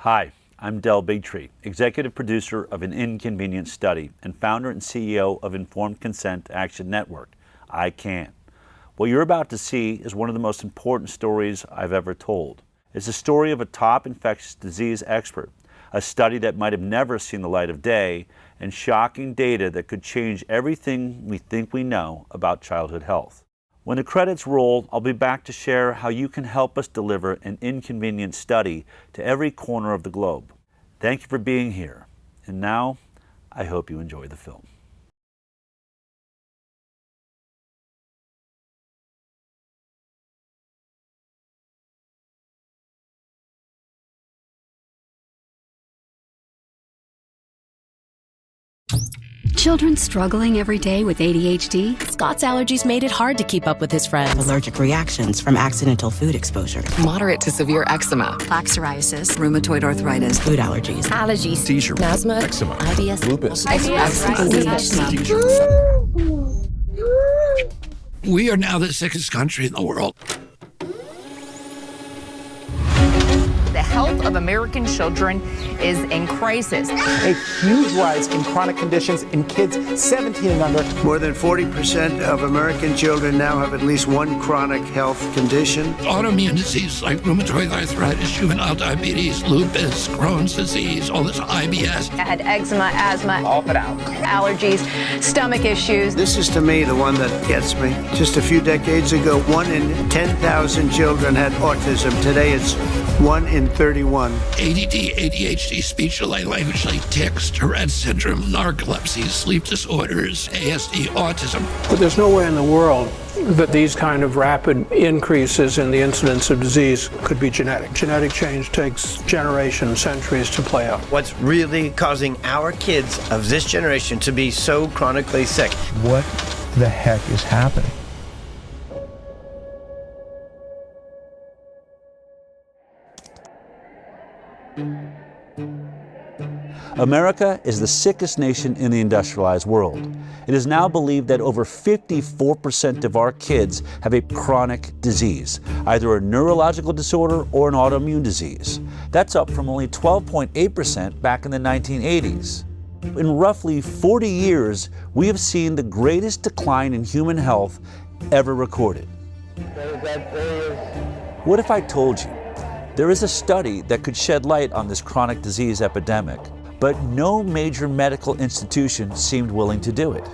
Hi, I'm Bigtree, executive producer of An Inconvenient Study and founder and CEO of Informed Consent Action Network, ICAN. What you're about to see is one of the most important stories I've ever told. It's the story of a top infectious disease expert, a study that might have never seen the light of day, and shocking data that could change everything we think we know about childhood health. When the credits roll, I'll be back to share how you can help us deliver an inconvenient study to every corner of the globe. Thank you for being here. And now, I hope you enjoy the film. Children struggling every day with ADHD? Scott's allergies made it hard to keep up with his friends. Allergic reactions from accidental food exposure. Moderate to severe eczema. Plaque psoriasis, rheumatoid arthritis, Food allergies. Allergies. Seizure. Asthma. Eczema. IBS. Lupus. We are now the sickest country in the world. The health of American children is in crisis. A huge rise in chronic conditions in kids 17 and under. More than 40% of American children now have at least one chronic health condition. Autoimmune disease like rheumatoid arthritis, juvenile diabetes, lupus, Crohn's disease, all this IBS. I had eczema, asthma, all but out. Allergies, stomach issues. This is to me the one that gets me. Just a few decades ago, 1 in 10,000 children had autism. Today it's 1 in 31. ADD, ADHD, speech delay, language delay, tics, Tourette syndrome, narcolepsy, sleep disorders, ASD, autism. But there's no way in the world that these kind of rapid increases in the incidence of disease could be genetic. Genetic change takes generations, centuries to play out. What's really causing our kids of this generation to be so chronically sick? What the heck is happening? America is the sickest nation in the industrialized world. It is now believed that over 54% of our kids have a chronic disease, either a neurological disorder or an autoimmune disease. That's up from only 12.8% back in the 1980s. In roughly 40 years, we have seen the greatest decline in human health ever recorded. What if I told you there is a study that could shed light on this chronic disease epidemic, but no major medical institution seemed willing to do it?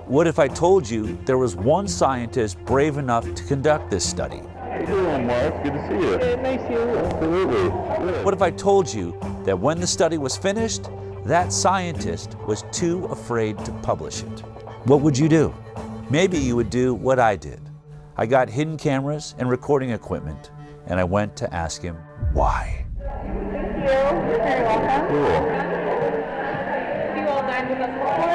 What if I told you there was one scientist brave enough to conduct this study? How you doing, Mark? Good to see you. Yeah, nice to see you. Absolutely. Good. What if I told you that when the study was finished, that scientist was too afraid to publish it? What would you do? Maybe you would do what I did. I got hidden cameras and recording equipment, and I went to ask him why. Thank you. You're very welcome. Cool. Have you all dined with us before?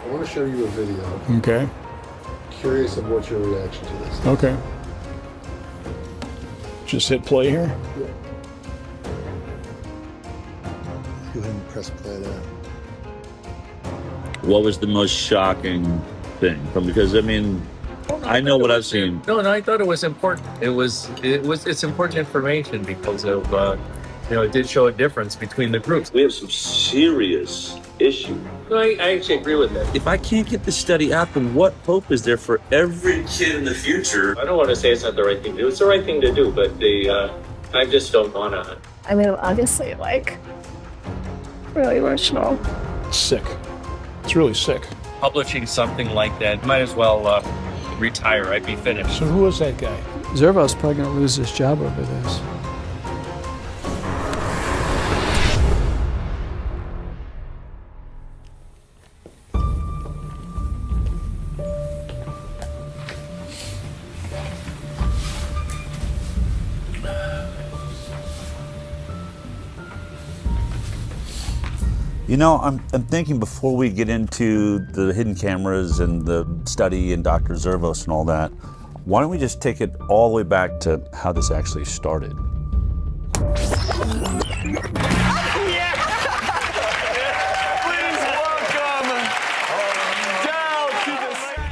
I want to show you a video. Okay. Curious of what's your reaction to this. Okay. Just hit play here. Yeah. Go ahead and press play there. What was the most shocking thing? Because, I mean, I know what I've seen. No, I thought it was important. It's important information because of, it did show a difference between the groups. We have some serious issues. No, I actually agree with that. If I can't get this study out, then what hope is there for every kid in the future? I don't want to say it's not the right thing to do. It's the right thing to do, but I just don't want to. I mean, obviously, really emotional. Sick. It's really sick. Publishing something like that, might as well retire. I'd be finished. So who was that guy? Zervos probably going to lose his job over this. You know, I'm thinking before we get into the hidden cameras and the study and Dr. Zervos and all that, why don't we just take it all the way back to how this actually started?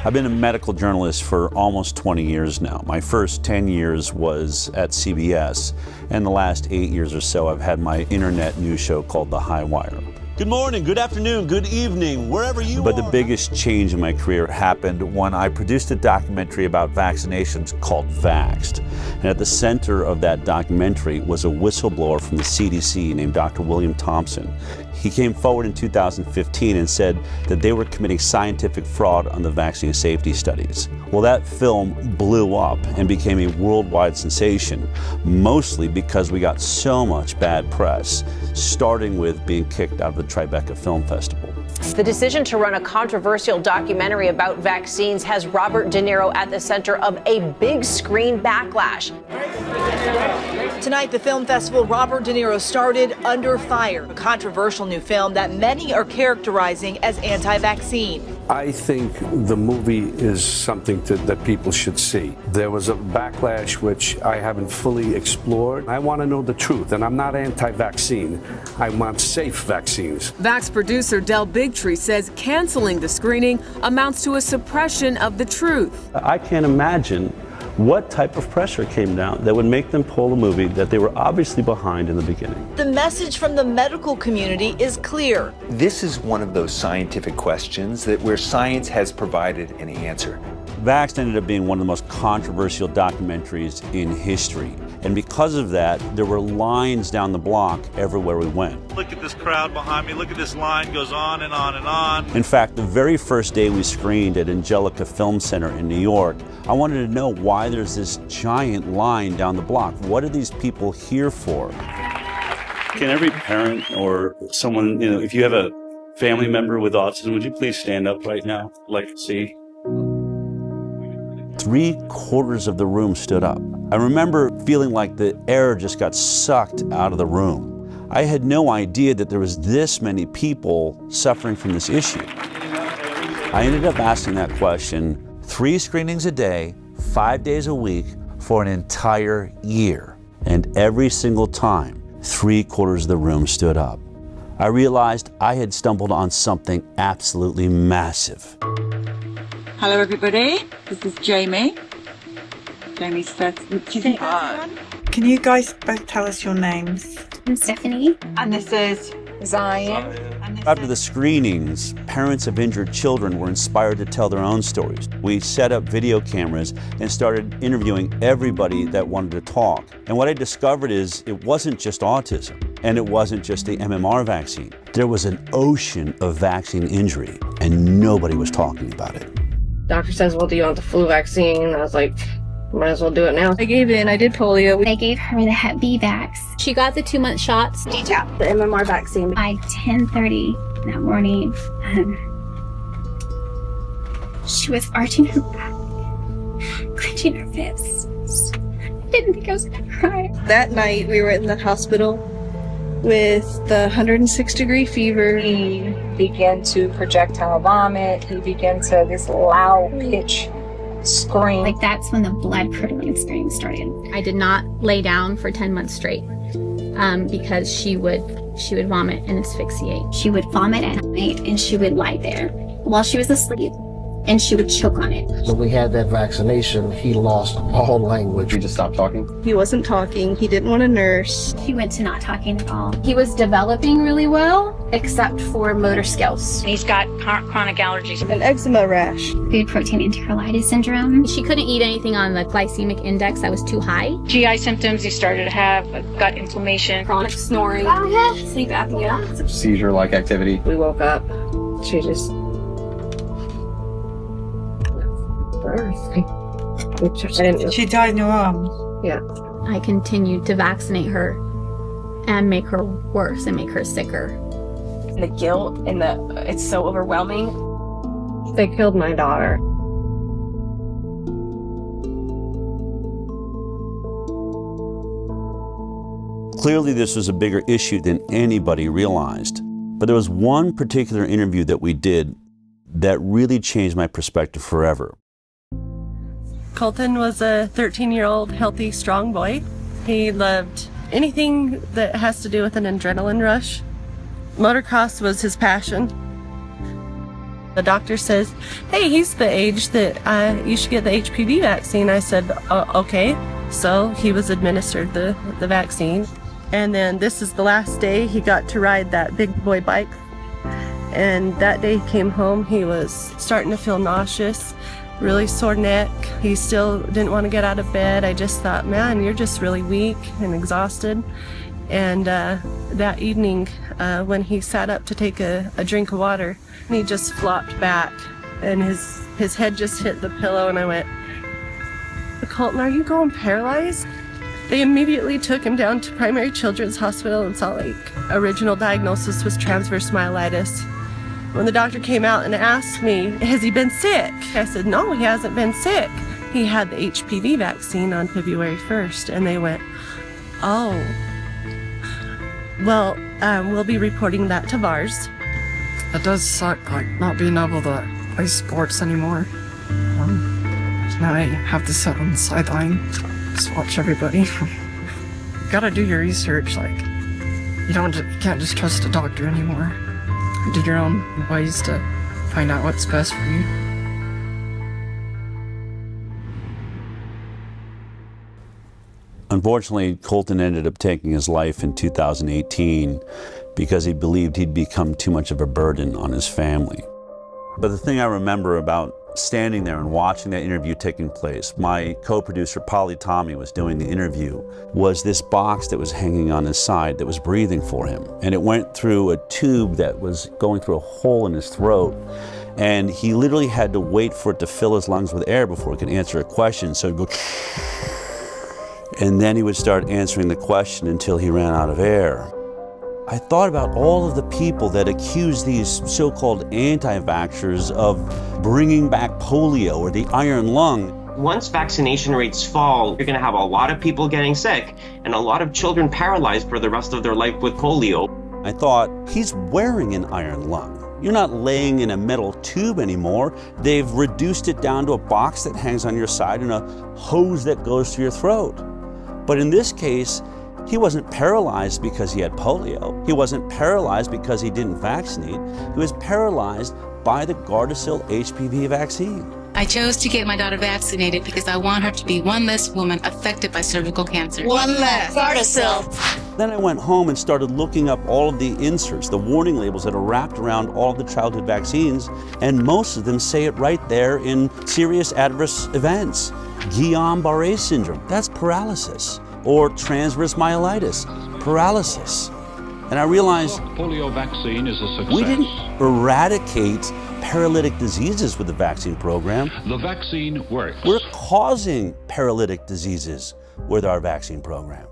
I've been a medical journalist for almost 20 years now. My first 10 years was at CBS, and the last 8 years or so I've had my internet news show called The High Wire. Good morning, good afternoon, good evening, wherever you are. But the biggest change in my career happened when I produced a documentary about vaccinations called Vaxxed. And at the center of that documentary was a whistleblower from the CDC named Dr. William Thompson. He came forward in 2015 and said that they were committing scientific fraud on the vaccine safety studies. Well, that film blew up and became a worldwide sensation, mostly because we got so much bad press, starting with being kicked out of the Tribeca Film Festival. The decision to run a controversial documentary about vaccines has Robert De Niro at the center of a big screen backlash. Tonight, the film festival Robert De Niro started under fire, a controversial new film that many are characterizing as anti-vaccine. I think the movie is something that people should see. There was a backlash which I haven't fully explored. I want to know the truth, and I'm not anti-vaccine. I want safe vaccines. Vax producer Bigtree says canceling the screening amounts to a suppression of the truth. I can't imagine what type of pressure came down that would make them pull a movie that they were obviously behind in the beginning. The message from the medical community is clear. This is one of those scientific questions where science has provided an answer. Vaxxed ended up being one of the most controversial documentaries in history. And because of that, there were lines down the block everywhere we went. Look at this crowd behind me. Look at this line, goes on and on and on. In fact, the very first day we screened at Angelica Film Center in New York, I wanted to know why there's this giant line down the block. What are these people here for? Can every parent or someone, if you have a family member with autism, would you please stand up right now? I'd like to see. 3/4 of the room stood up. I remember feeling like the air just got sucked out of the room. I had no idea that there was this many people suffering from this issue. I ended up asking that question 3 screenings a day, 5 days a week for an entire year. And every single time, 3/4 of the room stood up. I realized I had stumbled on something absolutely massive. Hello everybody, this is Jamie. Jamie's first. Can you guys both tell us your names? I'm Stephanie. And this is Zion. After the screenings, parents of injured children were inspired to tell their own stories. We set up video cameras and started interviewing everybody that wanted to talk. And what I discovered is it wasn't just autism, and it wasn't just the MMR vaccine. There was an ocean of vaccine injury, and nobody was talking about it. Doctor says, well, do you want the flu vaccine? I was like, might as well do it now. I gave in. I did polio. They gave her the Hep B vax. She got the 2-month shots. DTaP, the MMR vaccine. By 10:30 that morning, she was arching her back, clenching her fists. I didn't think I was going to cry. That night, we were in the hospital with the 106-degree fever. He began to projectile vomit. He began to this loud pitch scream. Like that's when the blood curdling scream started. I did not lay down for 10 months straight because she would vomit and asphyxiate. She would vomit at night and she would lie there while she was asleep and she would choke on it. When we had that vaccination, he lost all language. He just stopped talking? He wasn't talking. He didn't want to nurse. He went to not talking at all. He was developing really well, except for motor skills. He's got chronic allergies. An eczema rash. Food protein enterolitis syndrome. She couldn't eat anything on the glycemic index that was too high. GI symptoms, he started to have gut inflammation. Chronic snoring. Sleep apnea. Seizure-like activity. We woke up. She just... She died in your arms. Yeah. I continued to vaccinate her and make her worse and make her sicker. The guilt and it's so overwhelming. They killed my daughter. Clearly, this was a bigger issue than anybody realized. But there was one particular interview that we did that really changed my perspective forever. Colton was a 13-year-old healthy, strong boy. He loved anything that has to do with an adrenaline rush. Motocross was his passion. The doctor says, hey, he's the age that you should get the HPV vaccine. I said, okay. So he was administered the vaccine. And then this is the last day he got to ride that big boy bike. And that day he came home, he was starting to feel nauseous, really sore neck. He still didn't want to get out of bed. I just thought, man, you're just really weak and exhausted. And that evening, when he sat up to take a drink of water, he just flopped back and his head just hit the pillow, and I went, Colton, are you going paralyzed? They immediately took him down to Primary Children's Hospital in Salt Lake. Original diagnosis was transverse myelitis. When the doctor came out and asked me, has he been sick? I said, no, he hasn't been sick. He had the HPV vaccine on February 1st, and they went, oh. Well, we'll be reporting that to VARS. It does suck, like, not being able to play sports anymore. Now I have to sit on the sideline, just watch everybody. You gotta do your research, like, you can't just trust a doctor anymore. Do your own ways to find out what's best for you. Unfortunately, Colton ended up taking his life in 2018 because he believed he'd become too much of a burden on his family. But the thing I remember about standing there and watching that interview taking place, my co-producer Polly Tommy was doing the interview, was this box that was hanging on his side that was breathing for him. And it went through a tube that was going through a hole in his throat. And he literally had to wait for it to fill his lungs with air before he could answer a question. So he'd go, and then he would start answering the question until he ran out of air. I thought about all of the people that accuse these so-called anti-vaxxers of bringing back polio or the iron lung. Once vaccination rates fall, you're going to have a lot of people getting sick and a lot of children paralyzed for the rest of their life with polio. I thought, he's wearing an iron lung. You're not laying in a metal tube anymore. They've reduced it down to a box that hangs on your side and a hose that goes through your throat. But in this case, he wasn't paralyzed because he had polio. He wasn't paralyzed because he didn't vaccinate. He was paralyzed by the Gardasil HPV vaccine. I chose to get my daughter vaccinated because I want her to be one less woman affected by cervical cancer. One less. Gardasil. Then I went home and started looking up all of the inserts, the warning labels that are wrapped around all of the childhood vaccines, and most of them say it right there in serious adverse events. Guillain-Barré syndrome, that's paralysis. Or transverse myelitis, paralysis. And I realized polio vaccine is a success. We didn't eradicate paralytic diseases with the vaccine program. The vaccine works. We're causing paralytic diseases with our vaccine program.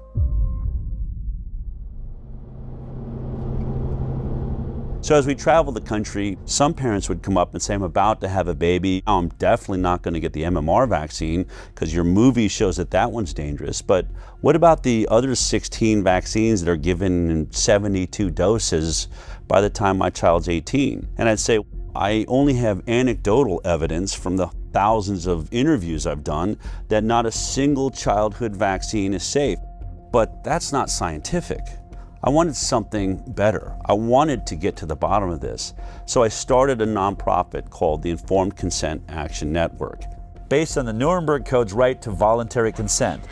So as we traveled the country, some parents would come up and say, I'm about to have a baby. I'm definitely not going to get the MMR vaccine because your movie shows that that one's dangerous. But what about the other 16 vaccines that are given in 72 doses by the time my child's 18? And I'd say, I only have anecdotal evidence from the thousands of interviews I've done that not a single childhood vaccine is safe. But that's not scientific. I wanted something better. I wanted to get to the bottom of this. So I started a nonprofit called the Informed Consent Action Network. Based on the Nuremberg Code's right to voluntary consent,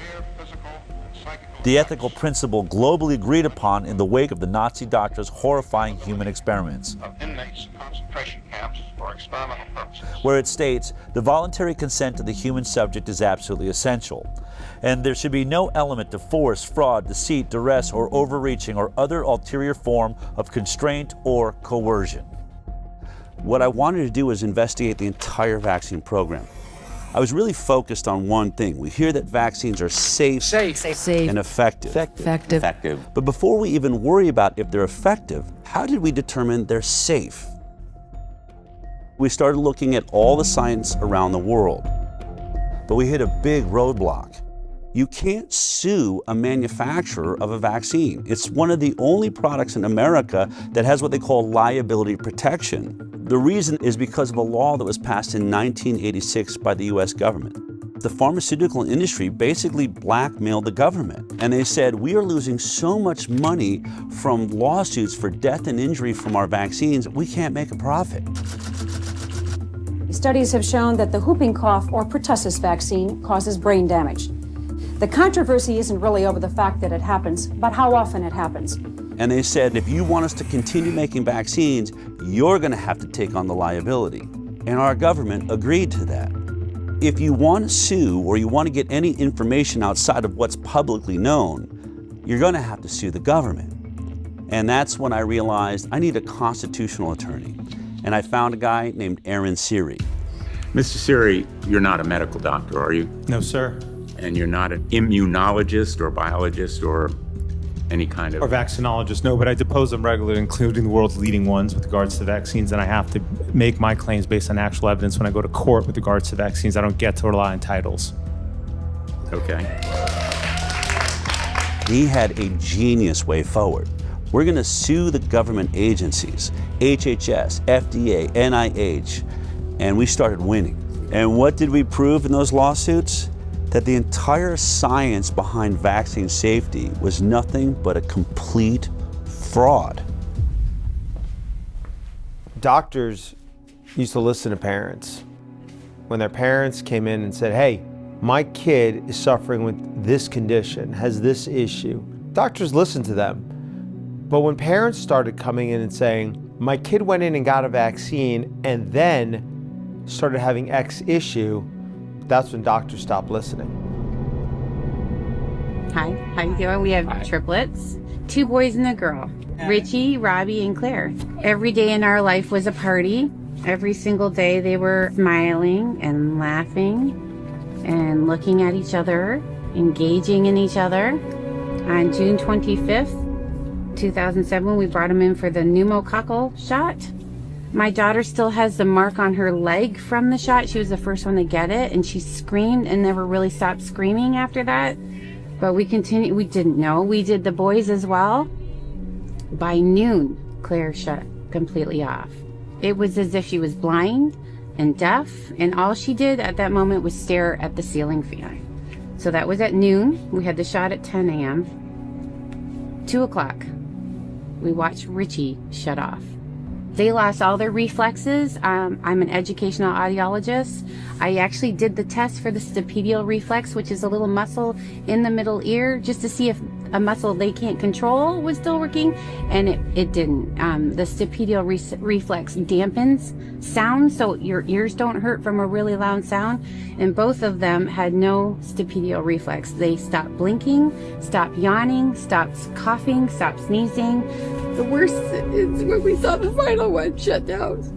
the ethical principle globally agreed upon in the wake of the Nazi doctors' horrifying human experiments, of inmates in concentration camps for experimental purposes, where it states the voluntary consent of the human subject is absolutely essential, and there should be no element of force, fraud, deceit, duress, or overreaching or other ulterior form of constraint or coercion. What I wanted to do was investigate the entire vaccine program. I was really focused on one thing. We hear that vaccines are safe. And effective. But before we even worry about if they're effective, how did we determine they're safe? We started looking at all the science around the world, but we hit a big roadblock. You can't sue a manufacturer of a vaccine. It's one of the only products in America that has what they call liability protection. The reason is because of a law that was passed in 1986 by the US government. The pharmaceutical industry basically blackmailed the government, and they said, we are losing so much money from lawsuits for death and injury from our vaccines, we can't make a profit. studies have shown that the whooping cough or pertussis vaccine causes brain damage. The controversy isn't really over the fact that it happens, but how often it happens. And they said, if you want us to continue making vaccines, you're going to have to take on the liability. And our government agreed to that. If you want to sue or you want to get any information outside of what's publicly known, you're going to have to sue the government. And that's when I realized I need a constitutional attorney. And I found a guy named Aaron Siri. Mr. Siri, you're not a medical doctor, are you? No, sir. And you're not an immunologist or biologist or any kind of... Or vaccinologist, no, but I depose them regularly, including the world's leading ones with regards to vaccines, and I have to make my claims based on actual evidence when I go to court with regards to vaccines. I don't get to rely on titles. Okay. He had a genius way forward. We're going to sue the government agencies, HHS, FDA, NIH, and we started winning. And what did we prove in those lawsuits? That the entire science behind vaccine safety was nothing but a complete fraud. Doctors used to listen to parents. When their parents came in and said, hey, my kid is suffering with this condition, has this issue, doctors listened to them. But when parents started coming in and saying, my kid went in and got a vaccine and then started having X issue, that's when doctors stopped listening. Hi, how you doing? We have triplets, 2 boys and a girl, Richie, Robbie, and Claire. Every day in our life was a party. Every single day they were smiling and laughing and looking at each other, engaging in each other. On June 25th, 2007, we brought them in for the pneumococcal shot. My daughter still has the mark on her leg from the shot. She was the first one to get it, and she screamed and never really stopped screaming after that. But we continued. We didn't know. We did the boys as well. By noon, Claire shut completely off. It was as if she was blind and deaf, and all she did at that moment was stare at the ceiling fan. So that was at noon. We had the shot at 10 a.m. 2 o'clock, we watched Richie shut off. They lost all their reflexes. I'm an educational audiologist. I actually did the test for the stapedial reflex, which is a little muscle in the middle ear, just to see if a muscle they can't control was still working, and it didn't. The stapedial reflex dampens sound, so your ears don't hurt from a really loud sound, and both of them had no stapedial reflex. They stopped blinking, stopped yawning, stopped coughing, stopped sneezing. The worst is when we saw the final one shut down.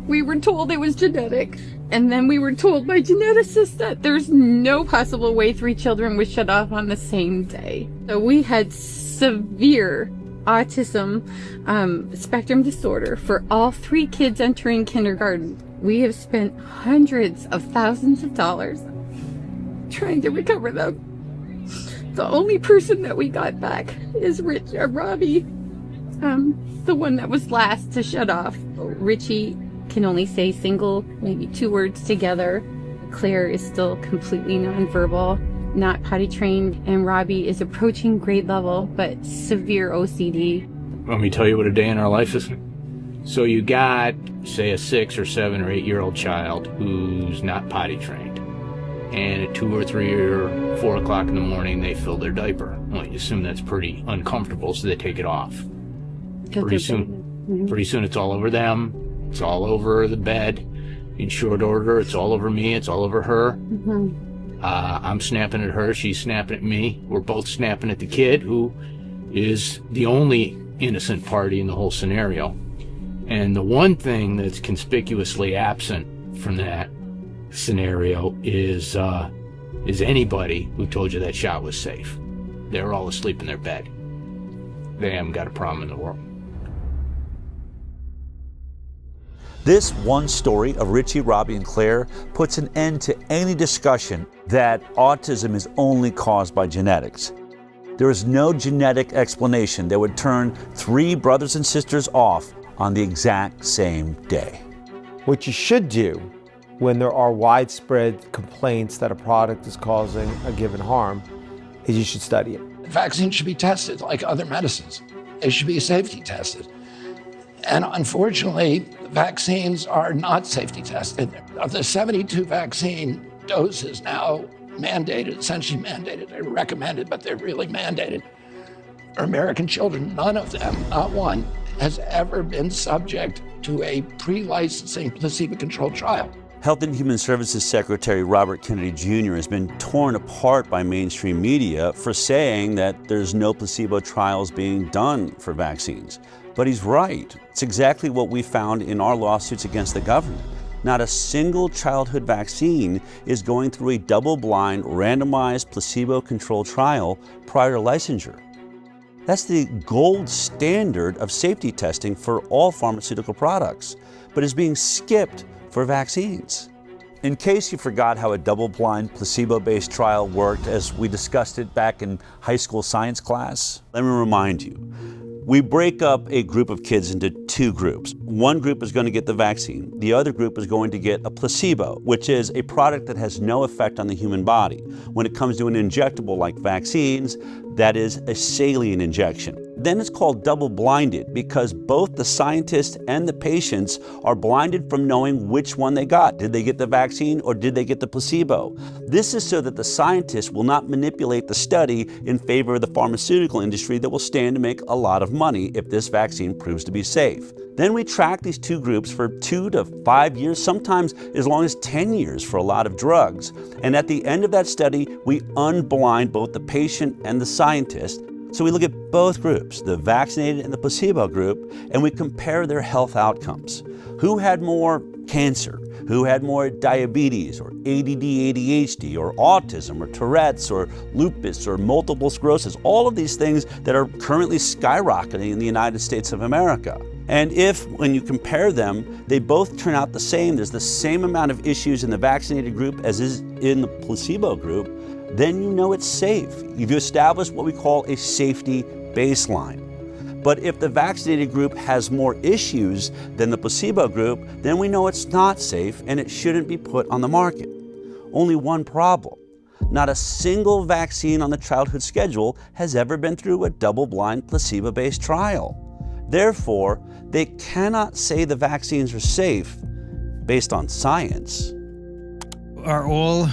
We were told it was genetic, and then we were told by geneticists that there's no possible way 3 children would shut off on the same day. So we had severe autism spectrum disorder for all 3 kids entering kindergarten. We have spent hundreds of thousands of dollars trying to recover them. The only person that we got back is Robbie, the one that was last to shut off. Richie can only say single, maybe 2 words together. Claire is still completely nonverbal, not potty trained, and Robbie is approaching grade level, but severe OCD. Want me to tell you what a day in our life is? So you got, say, a 6 or 7 or 8-year-old child who's not potty trained, and at 2 or 3 or 4 o'clock in the morning they fill their diaper. Well, you assume that's pretty uncomfortable, so they take it off. Pretty soon it's all over them. It's all over the bed. In short order, it's all over me. It's all over her. I'm snapping at her. She's snapping at me. We're both snapping at the kid, who is the only innocent party in the whole scenario. And the one thing that's conspicuously absent from that scenario is anybody who told you that shot was safe. They're all asleep in their bed. They haven't got a problem in the world. This one story of Richie, Robbie, and Claire puts an end to any discussion that autism is only caused by genetics. There is no genetic explanation that would turn 3 brothers and sisters off on the exact same day. What you should do when there are widespread complaints that a product is causing a given harm is you should study it. Vaccines should be tested like other medicines. They should be safety tested. And unfortunately, vaccines are not safety tested. Of the 72 vaccine doses now mandated, essentially mandated, they're recommended, but they're really mandated, for American children, none of them, not one, has ever been subject to a pre-licensing placebo-controlled trial. Health and Human Services Secretary Robert Kennedy Jr. has been torn apart by mainstream media for saying that there's no placebo trials being done for vaccines. But he's right. It's exactly what we found in our lawsuits against the government. Not a single childhood vaccine is going through a double-blind, randomized, placebo-controlled trial prior to licensure. That's the gold standard of safety testing for all pharmaceutical products, but is being skipped for vaccines. In case you forgot how a double-blind, placebo-based trial worked as we discussed it back in high school science class, let me remind you. We break up a group of kids into two groups. One group is going to get the vaccine. The other group is going to get a placebo, which is a product that has no effect on the human body. When it comes to an injectable like vaccines, that is a saline injection. Then it's called double-blinded because both the scientists and the patients are blinded from knowing which one they got. Did they get the vaccine or did they get the placebo? This is so that the scientists will not manipulate the study in favor of the pharmaceutical industry that will stand to make a lot of money if this vaccine proves to be safe. Then we track these two groups for 2 to 5 years, sometimes as long as 10 years for a lot of drugs. And at the end of that study, we unblind both the patient and the scientist. So we look at both groups, the vaccinated and the placebo group, and we compare their health outcomes. Who had more cancer? Who had more diabetes or ADD, ADHD or autism or Tourette's or lupus or multiple sclerosis? All of these things that are currently skyrocketing in the United States of America. And if, when you compare them, they both turn out the same, there's the same amount of issues in the vaccinated group as is in the placebo group, then you know it's safe. You've established what we call a safety baseline. But if the vaccinated group has more issues than the placebo group, then we know it's not safe and it shouldn't be put on the market. Only one problem. Not a single vaccine on the childhood schedule has ever been through a double-blind, placebo-based trial. Therefore, they cannot say the vaccines are safe based on science. Are all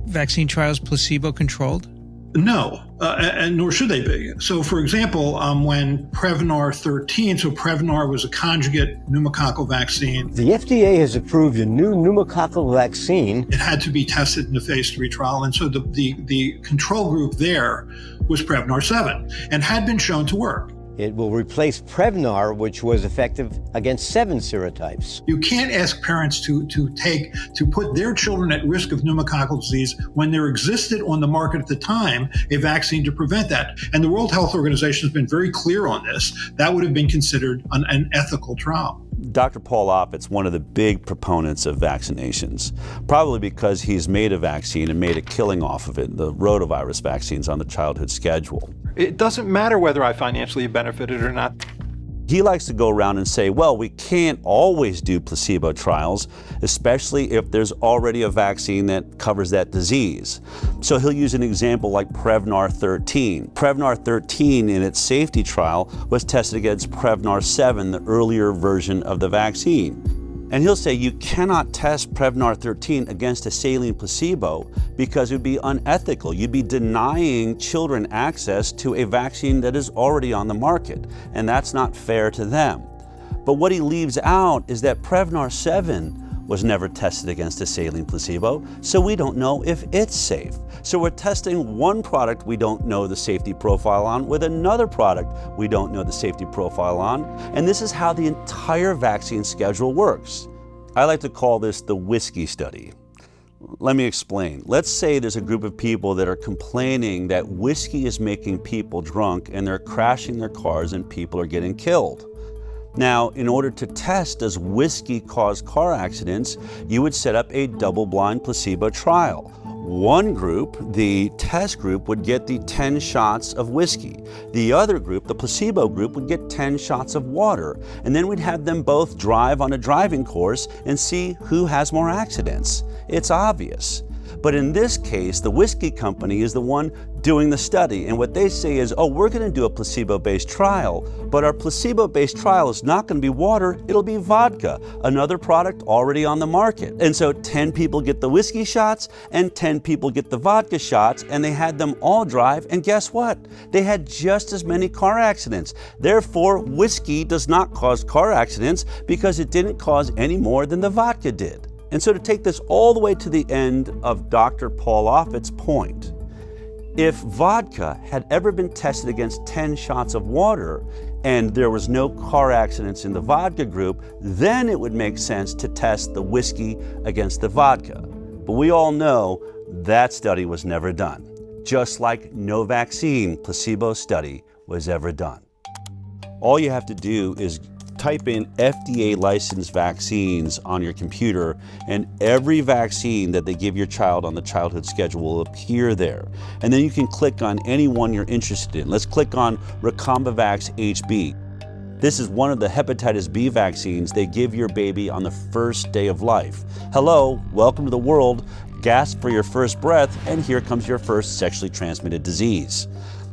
vaccine trials placebo-controlled? No, and nor should they be. So, for example, when Prevnar 13, so Prevnar was a conjugate pneumococcal vaccine. The FDA has approved a new pneumococcal vaccine. It had to be tested in a phase 3 trial, and so the control group there was Prevnar 7 and had been shown to work. It will replace Prevnar, which was effective against 7 serotypes. You can't ask parents to put their children at risk of pneumococcal disease when there existed on the market at the time a vaccine to prevent that. And the World Health Organization has been very clear on this. That would have been considered an ethical trial. Dr. Paul Offit's one of the big proponents of vaccinations, probably because he's made a vaccine and made a killing off of it, the rotavirus vaccines on the childhood schedule. It doesn't matter whether I financially benefited or not. He likes to go around and say, well, we can't always do placebo trials, especially if there's already a vaccine that covers that disease. So he'll use an example like Prevnar 13. Prevnar 13 in its safety trial was tested against Prevnar 7, the earlier version of the vaccine. And he'll say you cannot test Prevnar 13 against a saline placebo because it would be unethical. You'd be denying children access to a vaccine that is already on the market, and that's not fair to them. But what he leaves out is that Prevnar 7 was never tested against a saline placebo, so we don't know if it's safe. So we're testing one product we don't know the safety profile on with another product we don't know the safety profile on, and this is how the entire vaccine schedule works. I like to call this the whiskey study. Let me explain. Let's say there's a group of people that are complaining that whiskey is making people drunk and they're crashing their cars and people are getting killed. Now, in order to test does whiskey cause car accidents, you would set up a double-blind placebo trial. One group, the test group, would get the 10 shots of whiskey. The other group, the placebo group, would get 10 shots of water. And then we'd have them both drive on a driving course and see who has more accidents. It's obvious. But in this case, the whiskey company is the one doing the study. And what they say is, oh, we're going to do a placebo-based trial, but our placebo-based trial is not going to be water, it'll be vodka, another product already on the market. And so 10 people get the whiskey shots and 10 people get the vodka shots, and they had them all drive, and guess what? They had just as many car accidents. Therefore, whiskey does not cause car accidents because it didn't cause any more than the vodka did. And so to take this all the way to the end of Dr. Paul Offit's point, if vodka had ever been tested against 10 shots of water and there was no car accidents in the vodka group, then it would make sense to test the whiskey against the vodka. But we all know that study was never done, just like no vaccine placebo study was ever done. All you have to do is type in FDA licensed vaccines on your computer, and every vaccine that they give your child on the childhood schedule will appear there. And then you can click on any one you're interested in. Let's click on Recombavax HB. This is one of the hepatitis B vaccines they give your baby on the first day of life. Hello, welcome to the world. Gasp for your first breath, and here comes your first sexually transmitted disease.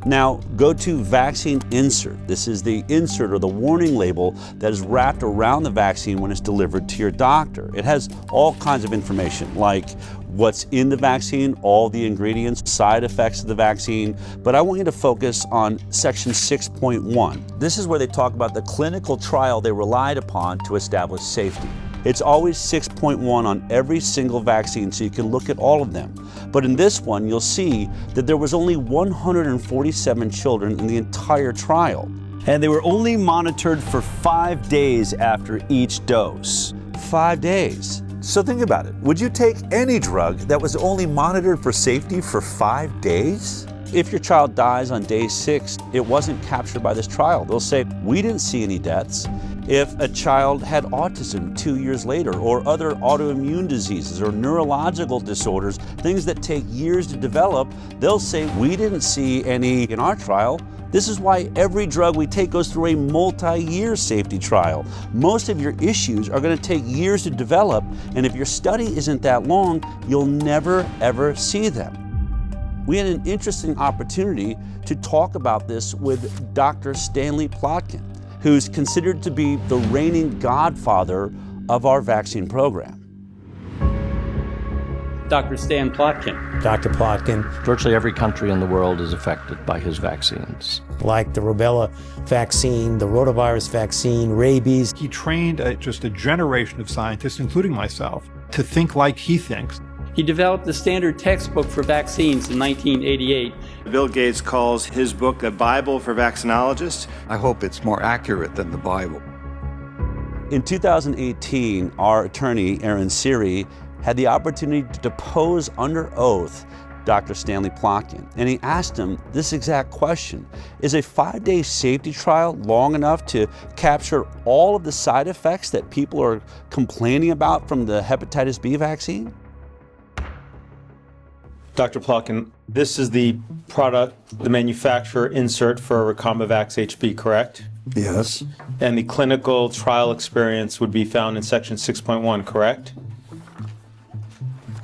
Now, go to vaccine insert. This is the insert or the warning label that is wrapped around the vaccine when it's delivered to your doctor. It has all kinds of information like what's in the vaccine, all the ingredients, side effects of the vaccine, but I want you to focus on section 6.1. This is where they talk about the clinical trial they relied upon to establish safety. It's always 6.1 on every single vaccine, so you can look at all of them. But in this one, you'll see that there was only 147 children in the entire trial. And they were only monitored for 5 days after each dose. 5 days. So think about it. Would you take any drug that was only monitored for safety for 5 days? If your child dies on day 6, it wasn't captured by this trial. They'll say, we didn't see any deaths. If a child had autism 2 years later, or other autoimmune diseases or neurological disorders, things that take years to develop, they'll say, we didn't see any in our trial. This is why every drug we take goes through a multi-year safety trial. Most of your issues are going to take years to develop, and if your study isn't that long, you'll never ever see them. We had an interesting opportunity to talk about this with Dr. Stanley Plotkin, who's considered to be the reigning godfather of our vaccine program. Dr. Stan Plotkin. Dr. Plotkin. Virtually every country in the world is affected by his vaccines. Like the rubella vaccine, the rotavirus vaccine, rabies. He trained just a generation of scientists, including myself, to think like he thinks. He developed the standard textbook for vaccines in 1988. Bill Gates calls his book a Bible for vaccinologists. I hope it's more accurate than the Bible. In 2018, our attorney, Aaron Siri, had the opportunity to depose under oath Dr. Stanley Plotkin, and he asked him this exact question: is a 5-day safety trial long enough to capture all of the side effects that people are complaining about from the hepatitis B vaccine? Dr. Plotkin, this is the product, the manufacturer insert for Recombavax HB, correct? Yes. And the clinical trial experience would be found in section 6.1, correct?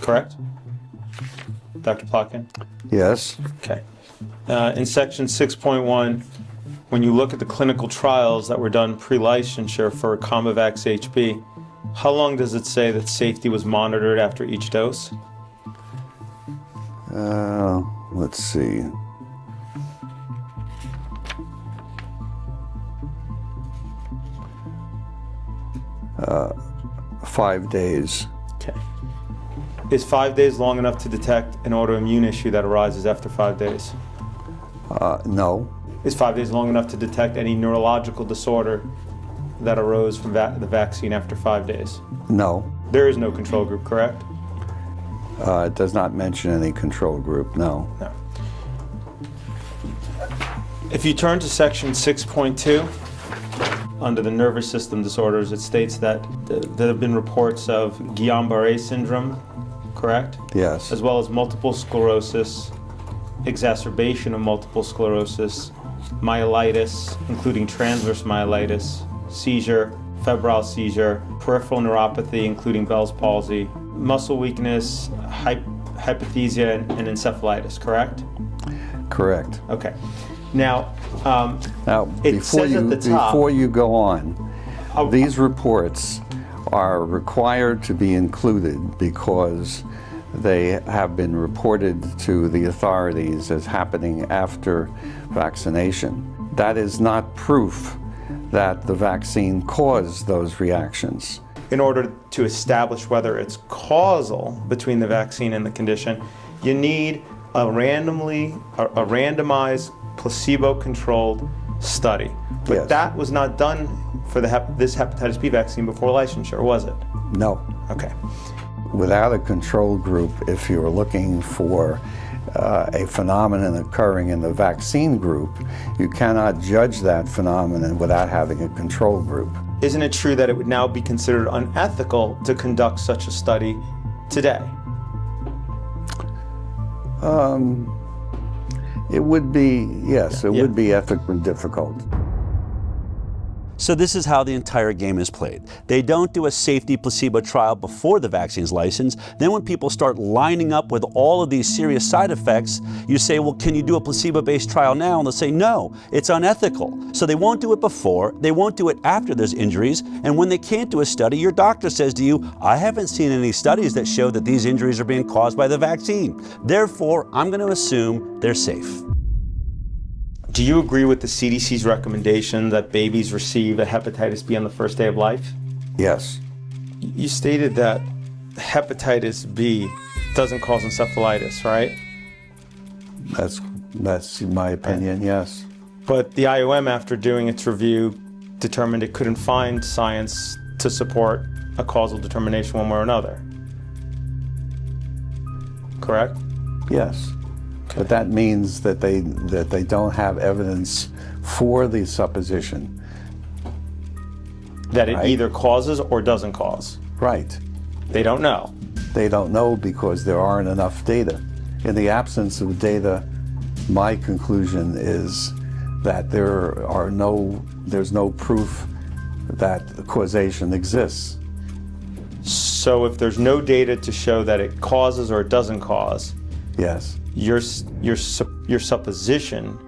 Correct? Dr. Plotkin? Yes. Okay. In section 6.1, when you look at the clinical trials that were done pre-licensure for Recombavax HB, how long does it say that safety was monitored after each dose? Let's see. Uh, 5 days. Okay. Is 5 days long enough to detect an autoimmune issue that arises after 5 days? No. Is 5 days long enough to detect any neurological disorder that arose from the vaccine after 5 days? No. There is no control group, correct? It does not mention any control group, no. No. If you turn to section 6.2, under the nervous system disorders, it states that there have been reports of Guillain-Barré syndrome, correct? Yes. As well as multiple sclerosis, exacerbation of multiple sclerosis, myelitis, including transverse myelitis, seizure, febrile seizure, peripheral neuropathy, including Bell's palsy, muscle weakness, hypothesia and encephalitis, correct? Correct. Okay. Now, it before says at the top, before you go on, these reports are required to be included because they have been reported to the authorities as happening after vaccination. That is not proof that the vaccine caused those reactions. in order to establish whether it's causal between the vaccine and the condition, you need a randomized, placebo-controlled study. But Yes. that was not done for this hepatitis B vaccine before licensure, was it? No. Okay. Without a control group, if you're looking for a phenomenon occurring in the vaccine group, you cannot judge that phenomenon without having a control group. Isn't it true that it would now be considered unethical to conduct such a study today? It would be, yes, it would be ethically difficult. So this is how the entire game is played. They don't do a safety placebo trial before the vaccine's licensed. Then when people start lining up with all of these serious side effects, you say, well, can you do a placebo-based trial now? And they'll say, no, it's unethical. So they won't do it before, they won't do it after there's injuries, and when they can't do a study, your doctor says to you, I haven't seen any studies that show that these injuries are being caused by the vaccine. Therefore, I'm going to assume they're safe. Do you agree with the CDC's recommendation that babies receive a hepatitis B on the first day of life? Yes. You stated that hepatitis B doesn't cause encephalitis, right? That's my opinion, yes. But the IOM, after doing its review, determined it couldn't find science to support a causal determination one way or another. Correct? Yes. But that means that they don't have evidence for the supposition. That it either causes or doesn't cause. Right. They don't know. They don't know because there aren't enough data. In the absence of data, my conclusion is that there's no proof that causation exists. So if there's no data to show that it causes or it doesn't cause, yes. Your supposition,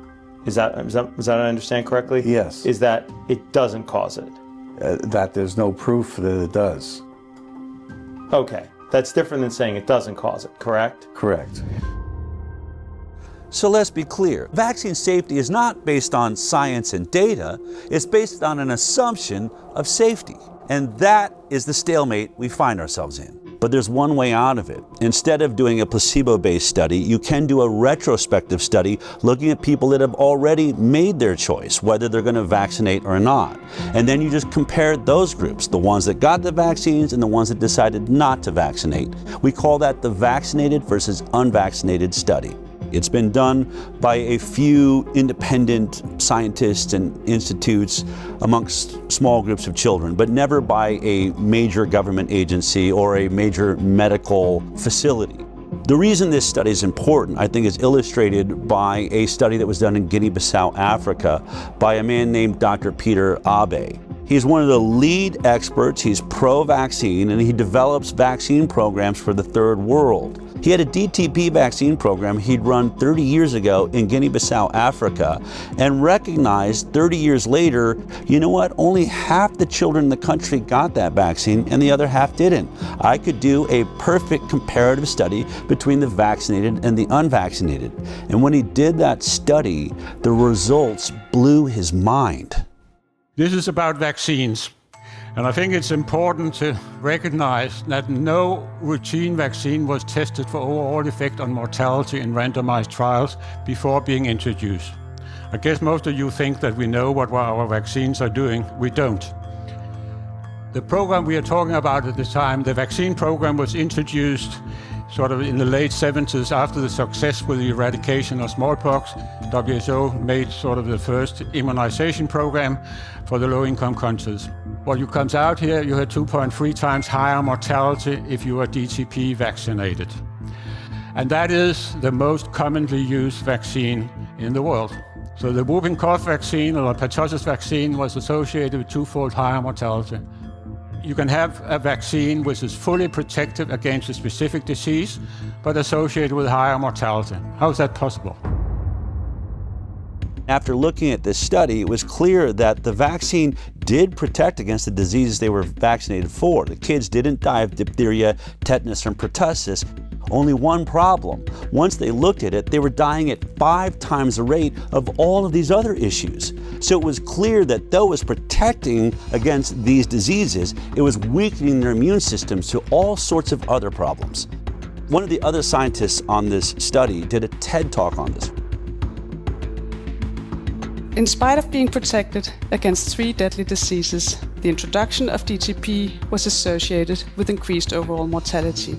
is that I understand correctly? Yes. Is that it doesn't cause it? That there's no proof that it does. Okay, that's different than saying it doesn't cause it, correct? Correct. So let's be clear. Vaccine safety is not based on science and data, it's based on an assumption of safety. And that is the stalemate we find ourselves in. But there's one way out of it. Instead of doing a placebo-based study, you can do a retrospective study looking at people that have already made their choice, whether they're going to vaccinate or not. And then you just compare those groups, the ones that got the vaccines and the ones that decided not to vaccinate. We call that the vaccinated versus unvaccinated study. It's been done by a few independent scientists and institutes amongst small groups of children, but never by a major government agency or a major medical facility. The reason this study is important, I think, is illustrated by a study that was done in Guinea-Bissau, Africa, by a man named Dr. Peter Abe. He's one of the lead experts, he's pro-vaccine, and he develops vaccine programs for the third world. He had a DTP vaccine program he'd run 30 years ago in Guinea-Bissau, Africa, and recognized 30 years later, you know what, only half the children in the country got that vaccine and the other half didn't. I could do a perfect comparative study between the vaccinated and the unvaccinated. And when he did that study, the results blew his mind. This is about vaccines. And I think it's important to recognize that no routine vaccine was tested for overall effect on mortality in randomized trials before being introduced. I guess most of you think that we know what our vaccines are doing. We don't. The program we are talking about at the time, the vaccine program, was introduced sort of in the late 70s after the success with the eradication of smallpox. WHO made sort of the first immunization program for the low-income countries. What you comes out here, you had 2.3 times higher mortality if you are DTP vaccinated. And that is the most commonly used vaccine in the world. So the whooping cough vaccine or the pertussis vaccine was associated with twofold higher mortality. you can have a vaccine which is fully protective against a specific disease, but associated with higher mortality. How is that possible? After looking at this study, it was clear that the vaccine did protect against the diseases they were vaccinated for. The kids didn't die of diphtheria, tetanus, and pertussis. Only one problem. Once they looked at it, they were dying at 5 times the rate of all of these other issues. So it was clear that though it was protecting against these diseases, it was weakening their immune systems to all sorts of other problems. One of the other scientists on this study did a TED Talk on this. In spite of being protected against 3 deadly diseases, the introduction of DTP was associated with increased overall mortality.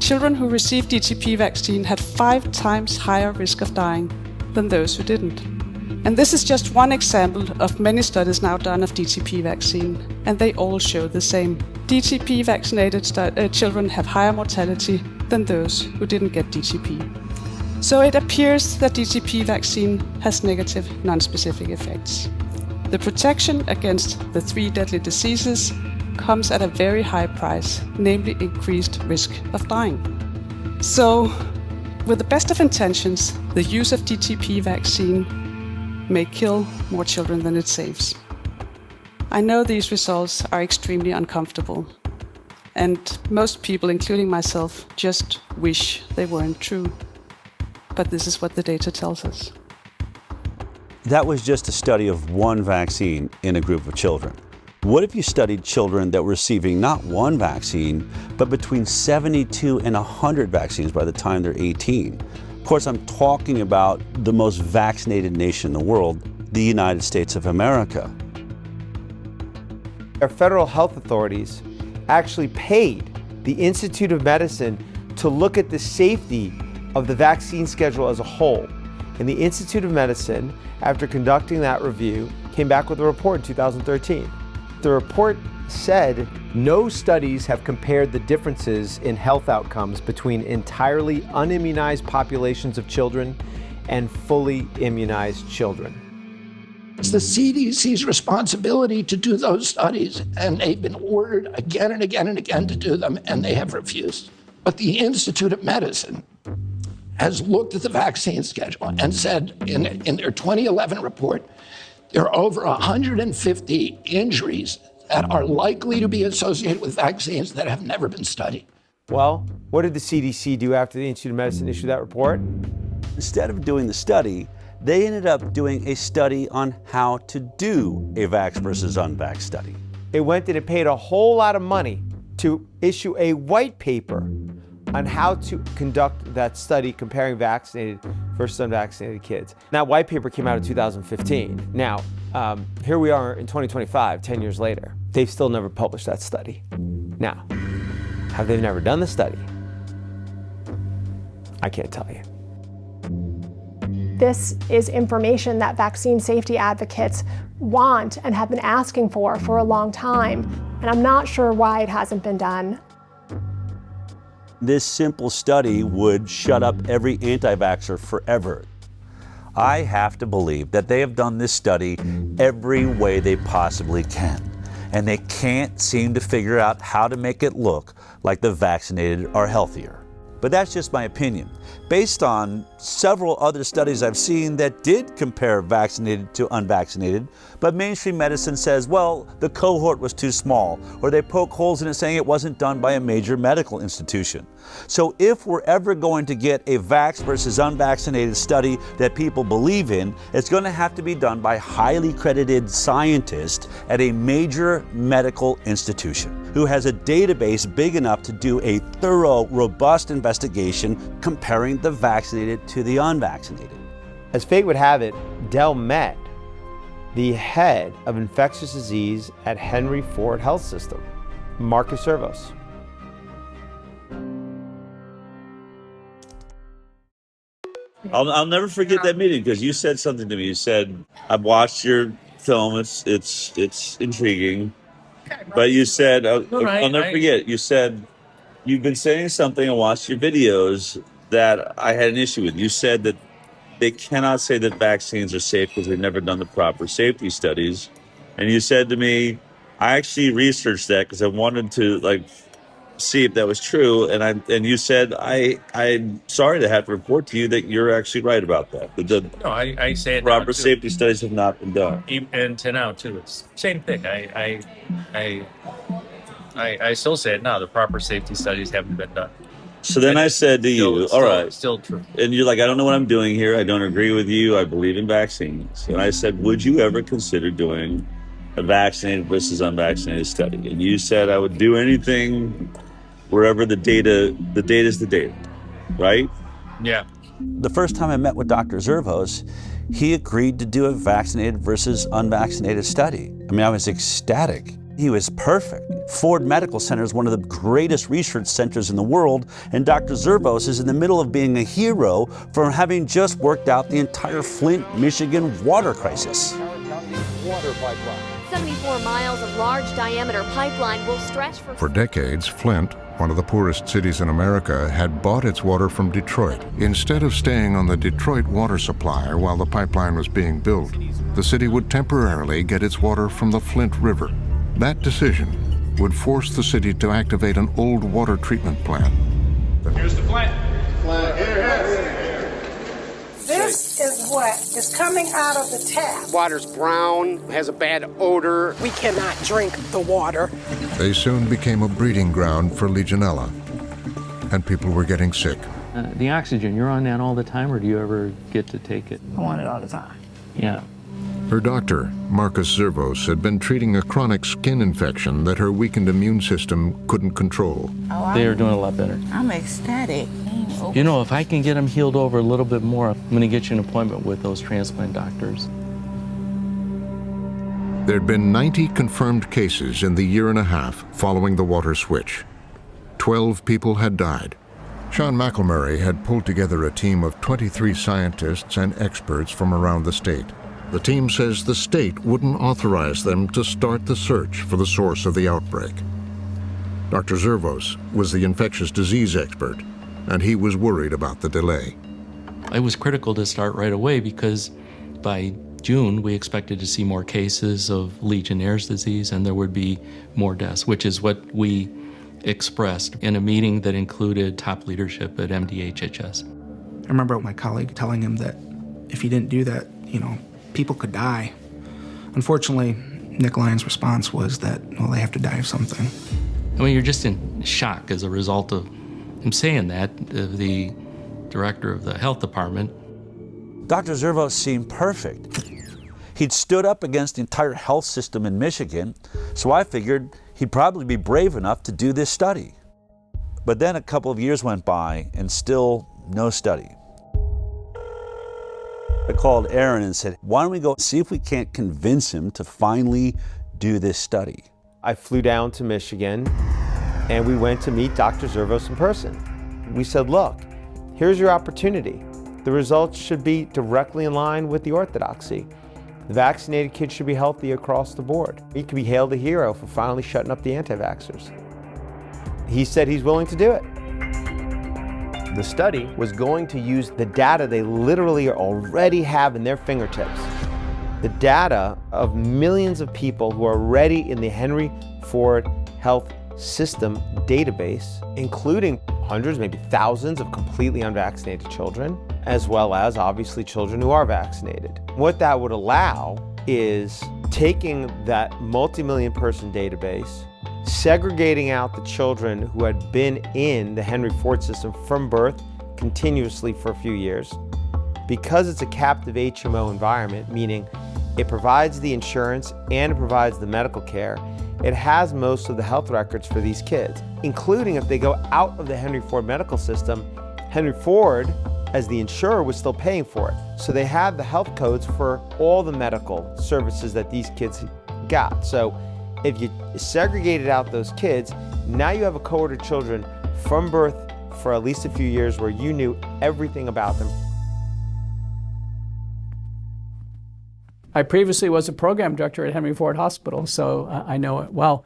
Children who received DTP vaccine had 5 times higher risk of dying than those who didn't. And this is just one example of many studies now done of DTP vaccine, and they all show the same. DTP vaccinated children have higher mortality than those who didn't get DTP. So it appears that DTP vaccine has negative non-specific effects. The protection against the 3 deadly diseases comes at a very high price, namely increased risk of dying. So, with the best of intentions, the use of DTP vaccine may kill more children than it saves. I know these results are extremely uncomfortable, and most people, including myself, just wish they weren't true. But this is what the data tells us. That was just a study of one vaccine in a group of children. What if you studied children that were receiving not one vaccine, but between 72 and 100 vaccines by the time they're 18? Of course, I'm talking about the most vaccinated nation in the world, the United States of America. Our federal health authorities actually paid the Institute of Medicine to look at the safety of the vaccine schedule as a whole. And the Institute of Medicine, after conducting that review, came back with a report in 2013. The report said no studies have compared the differences in health outcomes between entirely unimmunized populations of children and fully immunized children. It's the CDC's responsibility to do those studies, and they've been ordered again and again and again to do them, and they have refused. But the Institute of Medicine has looked at the vaccine schedule and said in their 2011 report, there are over 150 injuries that are likely to be associated with vaccines that have never been studied. Well, what did the CDC do after the Institute of Medicine issued that report? Instead of doing the study, they ended up doing a study on how to do a vax versus unvaxxed study. It went and it paid a whole lot of money to issue a white paper on how to conduct that study comparing vaccinated versus unvaccinated kids. That white paper came out in 2015. Now, here we are in 2025, 10 years later. They've still never published that study. Now, have they never done the study? I can't tell you. This is information that vaccine safety advocates want and have been asking for a long time, and I'm not sure why it hasn't been done. This simple study would shut up every anti-vaxxer forever. I have to believe that they have done this study every way they possibly can, and they can't seem to figure out how to make it look like the vaccinated are healthier. But that's just my opinion, based on several other studies I've seen that did compare vaccinated to unvaccinated, but mainstream medicine says, well, the cohort was too small, or they poke holes in it saying it wasn't done by a major medical institution. So if we're ever going to get a vax versus unvaccinated study that people believe in, it's going to have to be done by highly credited scientists at a major medical institution who has a database big enough to do a thorough, robust investigation comparing the vaccinated to the unvaccinated. As fate would have it, Dell met the head of infectious disease at Henry Ford Health System, Marcus Zervos. I'll never forget that meeting because you said something to me. You said, "I've watched your film. It's intriguing." But you said, I'll never forget. You said you've been saying something and watched your videos that I had an issue with. You said that they cannot say that vaccines are safe because they've never done the proper safety studies. And you said to me, I actually researched that because I wanted to see if that was true, and you said I'm sorry to have to report to you that you're actually right about that. No, I say it proper now, too. safety studies have not been done. And to now too, it's same thing. I still say it now. The proper safety studies haven't been done. So then I said to you, all right, still true. And you're like, I don't know what I'm doing here. I don't agree with you. I believe in vaccines. And I said, would you ever consider doing a vaccinated versus unvaccinated study? And you said I would do anything wherever the data is the data, right? Yeah. The first time I met with Dr. Zervos, he agreed to do a vaccinated versus unvaccinated study. I mean, I was ecstatic. He was perfect. Ford Medical Center is one of the greatest research centers in the world, and Dr. Zervos is in the middle of being a hero for having just worked out the entire Flint, Michigan water crisis. 74 miles of large diameter pipeline will stretch For decades, Flint, one of the poorest cities in America, had bought its water from Detroit. Instead of staying on the Detroit water supply while the pipeline was being built, the city would temporarily get its water from the Flint River. That decision would force the city to activate an old water treatment plant. Here's the plant. This is what is coming out of the tap. Water's brown, has a bad odor. We cannot drink the water. They soon became a breeding ground for Legionella, and people were getting sick. The oxygen, you're on that all the time, or do you ever get to take it? I want it all the time. Yeah. Her doctor, Marcus Zervos, had been treating a chronic skin infection that her weakened immune system couldn't control. They are doing a lot better. I'm ecstatic. You know, if I can get them healed over a little bit more, I'm going to get you an appointment with those transplant doctors. There'd been 90 confirmed cases in the year and a half following the water switch. 12 people had died. Sean McElmurray had pulled together a team of 23 scientists and experts from around the state. The team says the state wouldn't authorize them to start the search for the source of the outbreak. Dr. Zervos was the infectious disease expert, and he was worried about the delay. It was critical to start right away because by June we expected to see more cases of Legionnaire's disease and there would be more deaths, which is what we expressed in a meeting that included top leadership at MDHHS. I remember my colleague telling him that if he didn't do that, people could die. Unfortunately, Nick Lyon's response was that, well, they have to die of something. I mean, you're just in shock as a result of him saying that, the director of the health department. Dr. Zervos seemed perfect. He'd stood up against the entire health system in Michigan, so I figured he'd probably be brave enough to do this study. But then a couple of years went by and still no study. I called Aaron and said, why don't we go see if we can't convince him to finally do this study? I flew down to Michigan and we went to meet Dr. Zervos in person. We said, look, here's your opportunity. The results should be directly in line with the orthodoxy. The vaccinated kids should be healthy across the board. He could be hailed a hero for finally shutting up the anti-vaxxers. He said he's willing to do it. The study was going to use the data they literally already have in their fingertips. The data of millions of people who are already in the Henry Ford Health System database, including hundreds, maybe thousands of completely unvaccinated children, as well as obviously children who are vaccinated. What that would allow is taking that multi-million person database, segregating out the children who had been in the Henry Ford system from birth continuously for a few years. Because it's a captive HMO environment, meaning it provides the insurance and it provides the medical care, it has most of the health records for these kids, including if they go out of the Henry Ford medical system, Henry Ford, as the insurer, was still paying for it. So they had the health codes for all the medical services that these kids got. So if you segregated out those kids, now you have a cohort of children from birth for at least a few years where you knew everything about them. I previously was a program director at Henry Ford Hospital, so I know it well.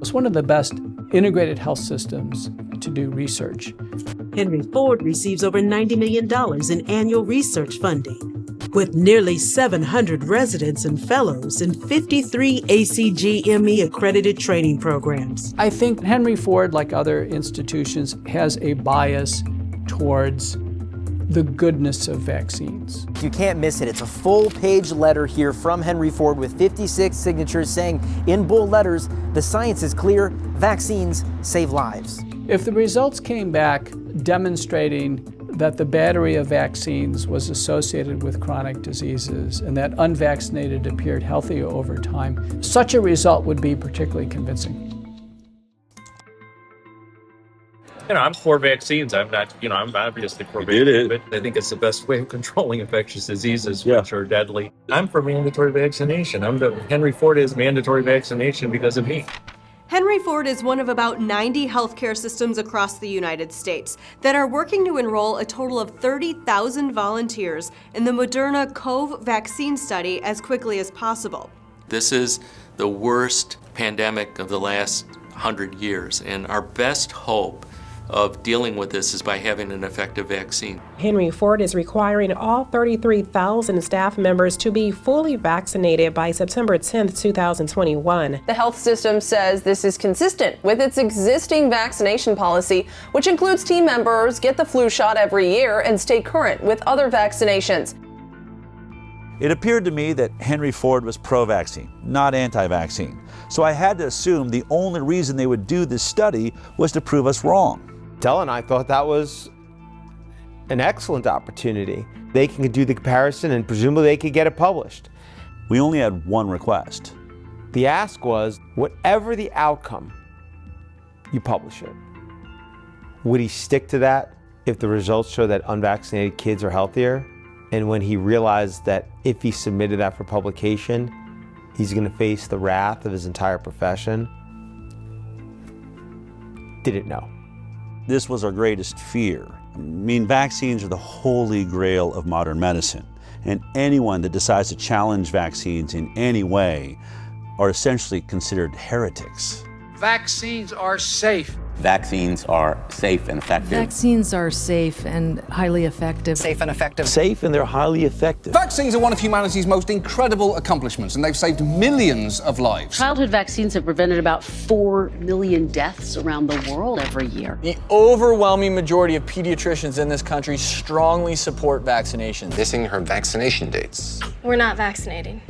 It's one of the best integrated health systems to do research. Henry Ford receives over $90 million in annual research funding. with nearly 700 residents and fellows in 53 ACGME accredited training programs. I think Henry Ford, like other institutions, has a bias towards the goodness of vaccines. You can't miss it. It's a full-page letter here from Henry Ford with 56 signatures saying in bold letters, the science is clear, vaccines save lives. If the results came back demonstrating that the battery of vaccines was associated with chronic diseases and that unvaccinated appeared healthier over time, such a result would be particularly convincing. I'm for vaccines. I'm not, I'm obviously for vaccines, but I think it's the best way of controlling infectious diseases, which are deadly. I'm for mandatory vaccination. Henry Ford is mandatory vaccination because of me. Henry Ford is one of about 90 healthcare systems across the United States that are working to enroll a total of 30,000 volunteers in the Moderna COV vaccine study as quickly as possible. This is the worst pandemic of the last 100 years, and our best hope of dealing with this is by having an effective vaccine. Henry Ford is requiring all 33,000 staff members to be fully vaccinated by September 10, 2021. The health system says this is consistent with its existing vaccination policy, which includes team members get the flu shot every year and stay current with other vaccinations. It appeared to me that Henry Ford was pro-vaccine, not anti-vaccine. So I had to assume the only reason they would do this study was to prove us wrong. Dell and I thought that was an excellent opportunity. They can do the comparison and presumably they could get it published. We only had one request. The ask was, whatever the outcome, you publish it. Would he stick to that if the results show that unvaccinated kids are healthier? And when he realized that if he submitted that for publication, he's going to face the wrath of his entire profession, didn't know. This was our greatest fear. I mean, vaccines are the holy grail of modern medicine, and anyone that decides to challenge vaccines in any way are essentially considered heretics. Vaccines are safe. Vaccines are safe and effective. Vaccines are safe and highly effective. Safe and effective. Safe and they're highly effective. Vaccines are one of humanity's most incredible accomplishments, and they've saved millions of lives. Childhood vaccines have prevented about 4 million deaths around the world every year. The overwhelming majority of pediatricians in this country strongly support vaccination. Missing her vaccination dates. We're not vaccinating.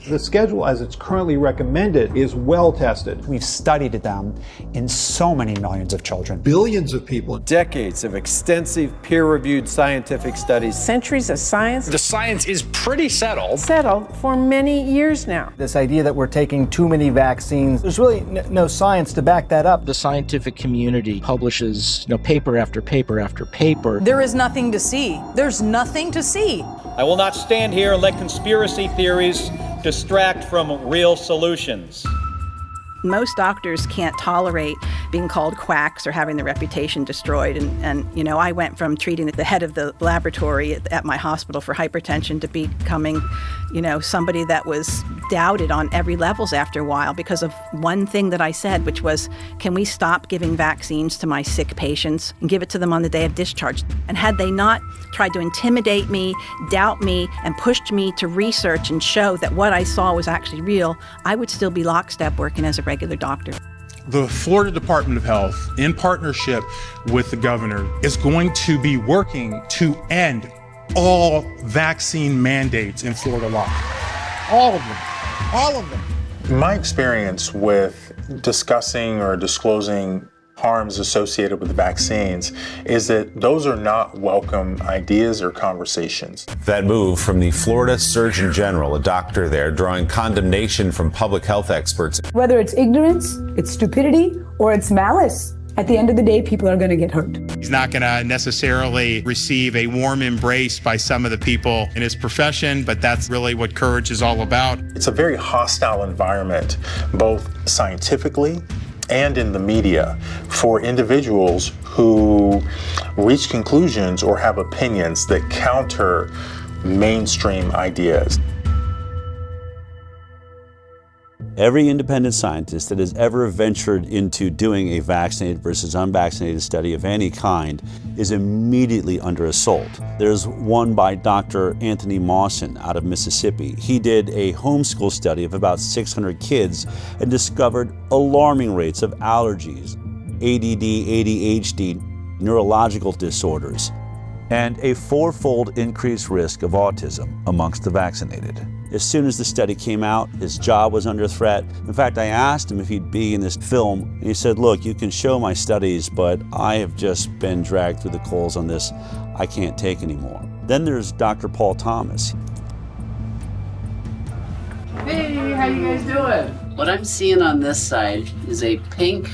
The schedule as it's currently recommended is well tested. We've studied them in so many millions of children. Billions of people. Decades of extensive peer-reviewed scientific studies. Centuries of science. The science is pretty settled. Settled for many years now. This idea that we're taking too many vaccines, there's really no science to back that up. The scientific community publishes paper after paper after paper. There is nothing to see. There's nothing to see. I will not stand here and let conspiracy theories distract from real solutions. Most doctors can't tolerate being called quacks or having their reputation destroyed. And I went from treating the head of the laboratory at my hospital for hypertension to becoming, somebody that was doubted on every levels after a while because of one thing that I said, which was, can we stop giving vaccines to my sick patients and give it to them on the day of discharge? And had they not tried to intimidate me, doubt me, and pushed me to research and show that what I saw was actually real, I would still be lockstep working as a regular doctor. The Florida Department of Health, in partnership with the governor, is going to be working to end all vaccine mandates in Florida law. All of them. All of them. My experience with discussing or disclosing harms associated with vaccines is that those are not welcome ideas or conversations. That move from the Florida Surgeon General, a doctor there, drawing condemnation from public health experts. Whether it's ignorance, it's stupidity, or it's malice, at the end of the day, people are going to get hurt. He's not going to necessarily receive a warm embrace by some of the people in his profession, but that's really what courage is all about. It's a very hostile environment, both scientifically and in the media, for individuals who reach conclusions or have opinions that counter mainstream ideas. Every independent scientist that has ever ventured into doing a vaccinated versus unvaccinated study of any kind is immediately under assault. There's one by Dr. Anthony Mawson out of Mississippi. He did a homeschool study of about 600 kids and discovered alarming rates of allergies, ADD, ADHD, neurological disorders, and a fourfold increased risk of autism amongst the vaccinated. As soon as the study came out, his job was under threat. In fact, I asked him if he'd be in this film, and he said, look, you can show my studies, but I have just been dragged through the coals on this. I can't take anymore. Then there's Dr. Paul Thomas. Hey, how you guys doing? What I'm seeing on this side is a pink,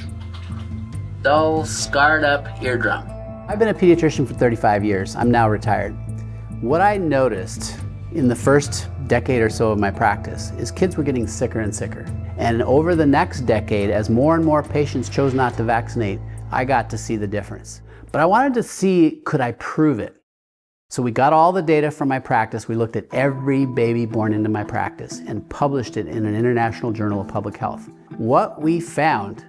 dull, scarred up eardrum. I've been a pediatrician for 35 years. I'm now retired. What I noticed in the first decade or so of my practice is kids were getting sicker and sicker. And over the next decade, as more and more patients chose not to vaccinate, I got to see the difference. But I wanted to see, could I prove it? So we got all the data from my practice. We looked at every baby born into my practice and published it in an international journal of public health. What we found,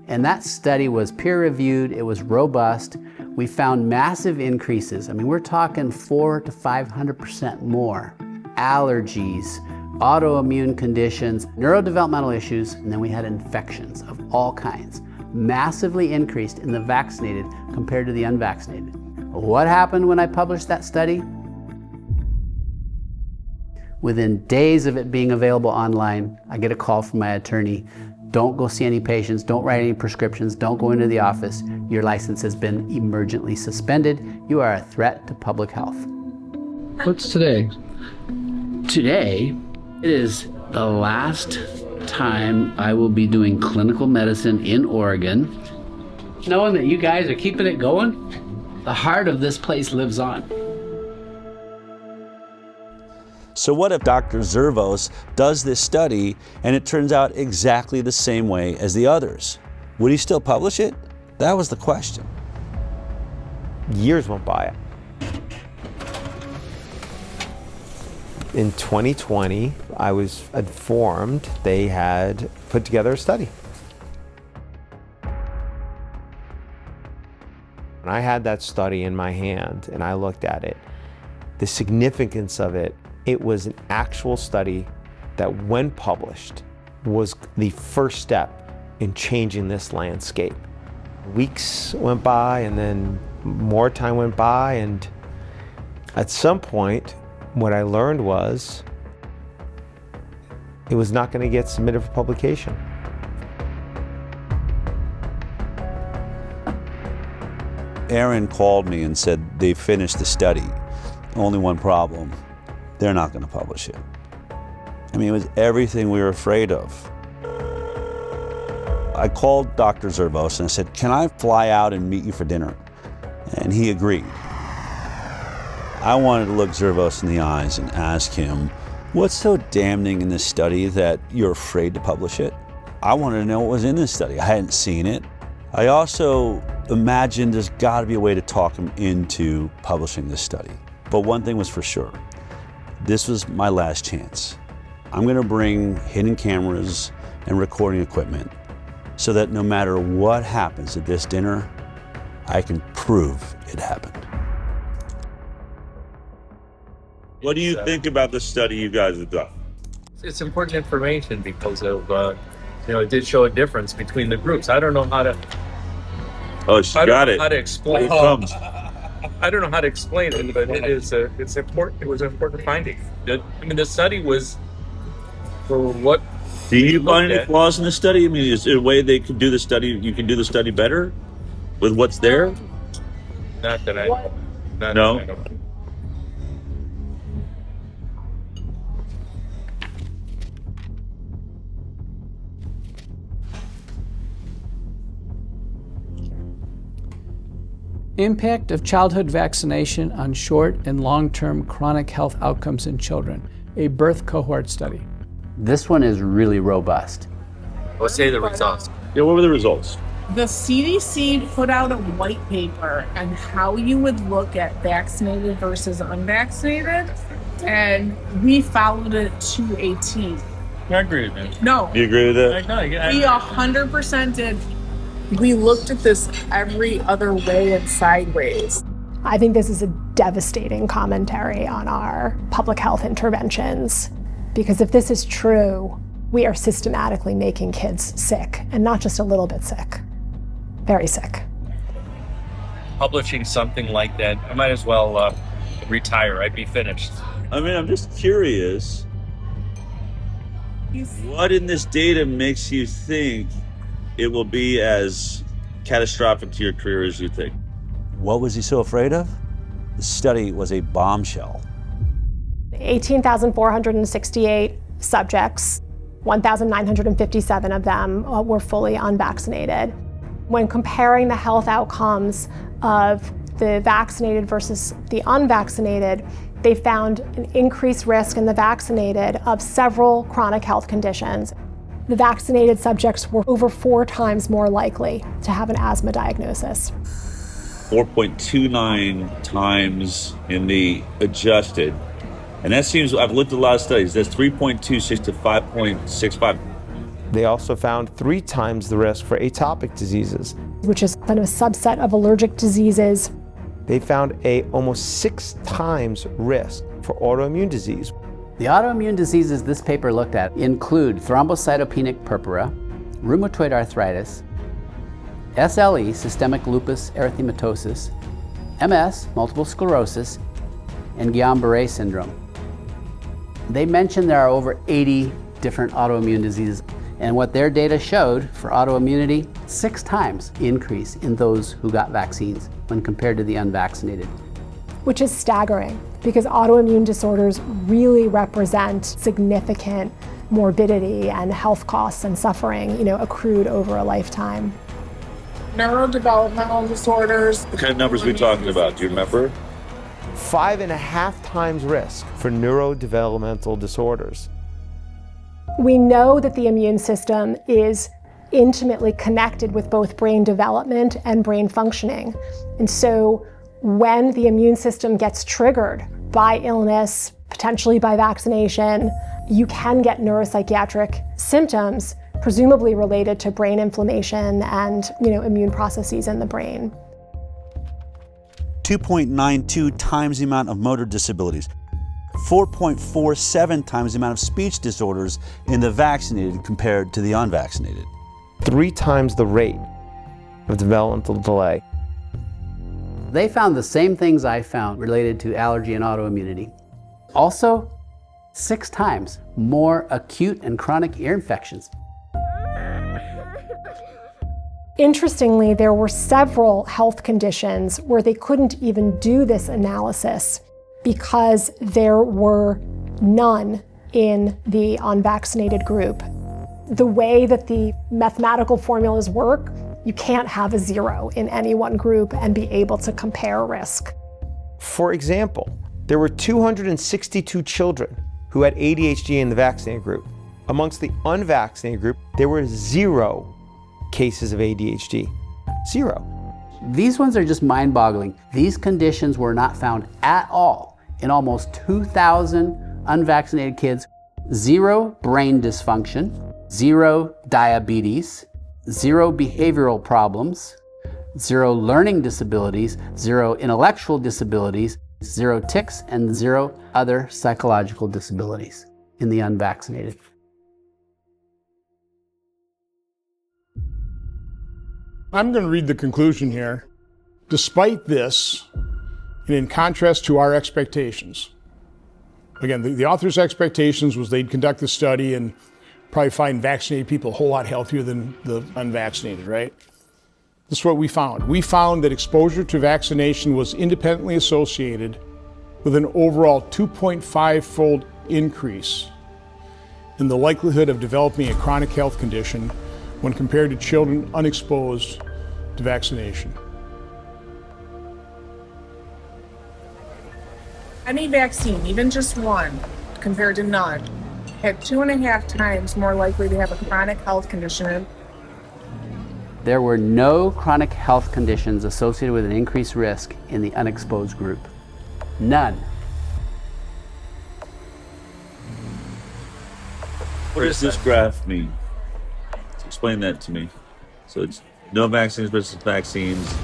and that study was peer-reviewed, it was robust, we found massive increases. I mean, we're talking 400 to 500% more. Allergies, autoimmune conditions, neurodevelopmental issues, and then we had infections of all kinds. Massively increased in the vaccinated compared to the unvaccinated. What happened when I published that study? Within days of it being available online, I get a call from my attorney. Don't go see any patients, don't write any prescriptions, don't go into the office. Your license has been emergently suspended. You are a threat to public health. What's today? Today, it is the last time I will be doing clinical medicine in Oregon. Knowing that you guys are keeping it going, the heart of this place lives on. So what if Dr. Zervos does this study and it turns out exactly the same way as the others? Would he still publish it? That was the question. Years went by. In 2020, I was informed they had put together a study. When I had that study in my hand and I looked at it, the significance of it, it was an actual study that, when published, was the first step in changing this landscape. Weeks went by and then more time went by, and at some point, what I learned was it was not going to get submitted for publication. Aaron called me and said they finished the study. Only one problem. They're not going to publish it. I mean, it was everything we were afraid of. I called Dr. Zervos and I said, can I fly out and meet you for dinner? And he agreed. I wanted to look Zervos in the eyes and ask him, what's so damning in this study that you're afraid to publish it? I wanted to know what was in this study. I hadn't seen it. I also imagined there's got to be a way to talk him into publishing this study. But one thing was for sure. This was my last chance. I'm going to bring hidden cameras and recording equipment so that no matter what happens at this dinner, I can prove it happened. What do you think about the study you guys have done? It's important information because of, it did show a difference between the groups. I don't know how to. Oh, she got it. How to explain? I don't know how to explain it, but it's important. It was an important finding. I mean, the study was for what. Do you find any flaws in the study? I mean, is there a way they could do the study? You can do the study better with what's there? Not that I know. No. That I know. Impact of childhood vaccination on short and long-term chronic health outcomes in children, a birth cohort study. This one is really robust. Let's say the results. Yeah, what were the results? The CDC put out a white paper on how you would look at vaccinated versus unvaccinated, and we followed it to a T. I agree with that. No. Do you agree with that? We 100% did. We looked at this every other way and sideways. I think this is a devastating commentary on our public health interventions, because if this is true, we are systematically making kids sick, and not just a little bit sick, very sick. Publishing something like that, I might as well retire. I'd be finished. I mean, I'm just curious, what in this data makes you think it will be as catastrophic to your career as you think? What was he so afraid of? The study was a bombshell. 18,468 subjects, 1,957 of them were fully unvaccinated. When comparing the health outcomes of the vaccinated versus the unvaccinated, they found an increased risk in the vaccinated of several chronic health conditions. The vaccinated subjects were over 4 times more likely to have an asthma diagnosis. 4.29 times in the adjusted. And that seems, I've looked at a lot of studies, that's 3.26 to 5.65. They also found 3 times the risk for atopic diseases, which is kind of a subset of allergic diseases. They found a almost 6 times risk for autoimmune disease. The autoimmune diseases this paper looked at include thrombocytopenic purpura, rheumatoid arthritis, SLE, systemic lupus erythematosus, MS, multiple sclerosis, and Guillain-Barré syndrome. They mentioned there are over 80 different autoimmune diseases, and what their data showed for autoimmunity, 6 times increase in those who got vaccines when compared to the unvaccinated. Which is staggering, because autoimmune disorders really represent significant morbidity and health costs and suffering, accrued over a lifetime. Neurodevelopmental disorders. What kind of numbers are we talking about? Do you remember? 5.5 times risk for neurodevelopmental disorders. We know that the immune system is intimately connected with both brain development and brain functioning. And so when the immune system gets triggered by illness, potentially by vaccination, you can get neuropsychiatric symptoms, presumably related to brain inflammation and immune processes in the brain. 2.92 times the amount of motor disabilities, 4.47 times the amount of speech disorders in the vaccinated compared to the unvaccinated. 3 times the rate of developmental delay. They found the same things I found related to allergy and autoimmunity. Also, 6 times more acute and chronic ear infections. Interestingly, there were several health conditions where they couldn't even do this analysis because there were none in the unvaccinated group. The way that the mathematical formulas work, you can't have a 0 in any one group and be able to compare risk. For example, there were 262 children who had ADHD in the vaccinated group. Amongst the unvaccinated group, there were 0 cases of ADHD. 0. These ones are just mind-boggling. These conditions were not found at all in almost 2,000 unvaccinated kids. 0 brain dysfunction, 0 diabetes, 0 behavioral problems, 0 learning disabilities, 0 intellectual disabilities, 0 tics, and 0 other psychological disabilities in the unvaccinated. I'm going to read the conclusion here. Despite this, and in contrast to our expectations, again, the author's expectations was they'd conduct the study and probably find vaccinated people a whole lot healthier than the unvaccinated, right? This is what we found. We found that exposure to vaccination was independently associated with an overall 2.5-fold increase in the likelihood of developing a chronic health condition when compared to children unexposed to vaccination. Any vaccine, even just one, compared to none, had 2.5 times more likely to have a chronic health condition. There were no chronic health conditions associated with an increased risk in the unexposed group. None. What does this graph mean? Explain that to me. So it's no vaccines versus vaccines.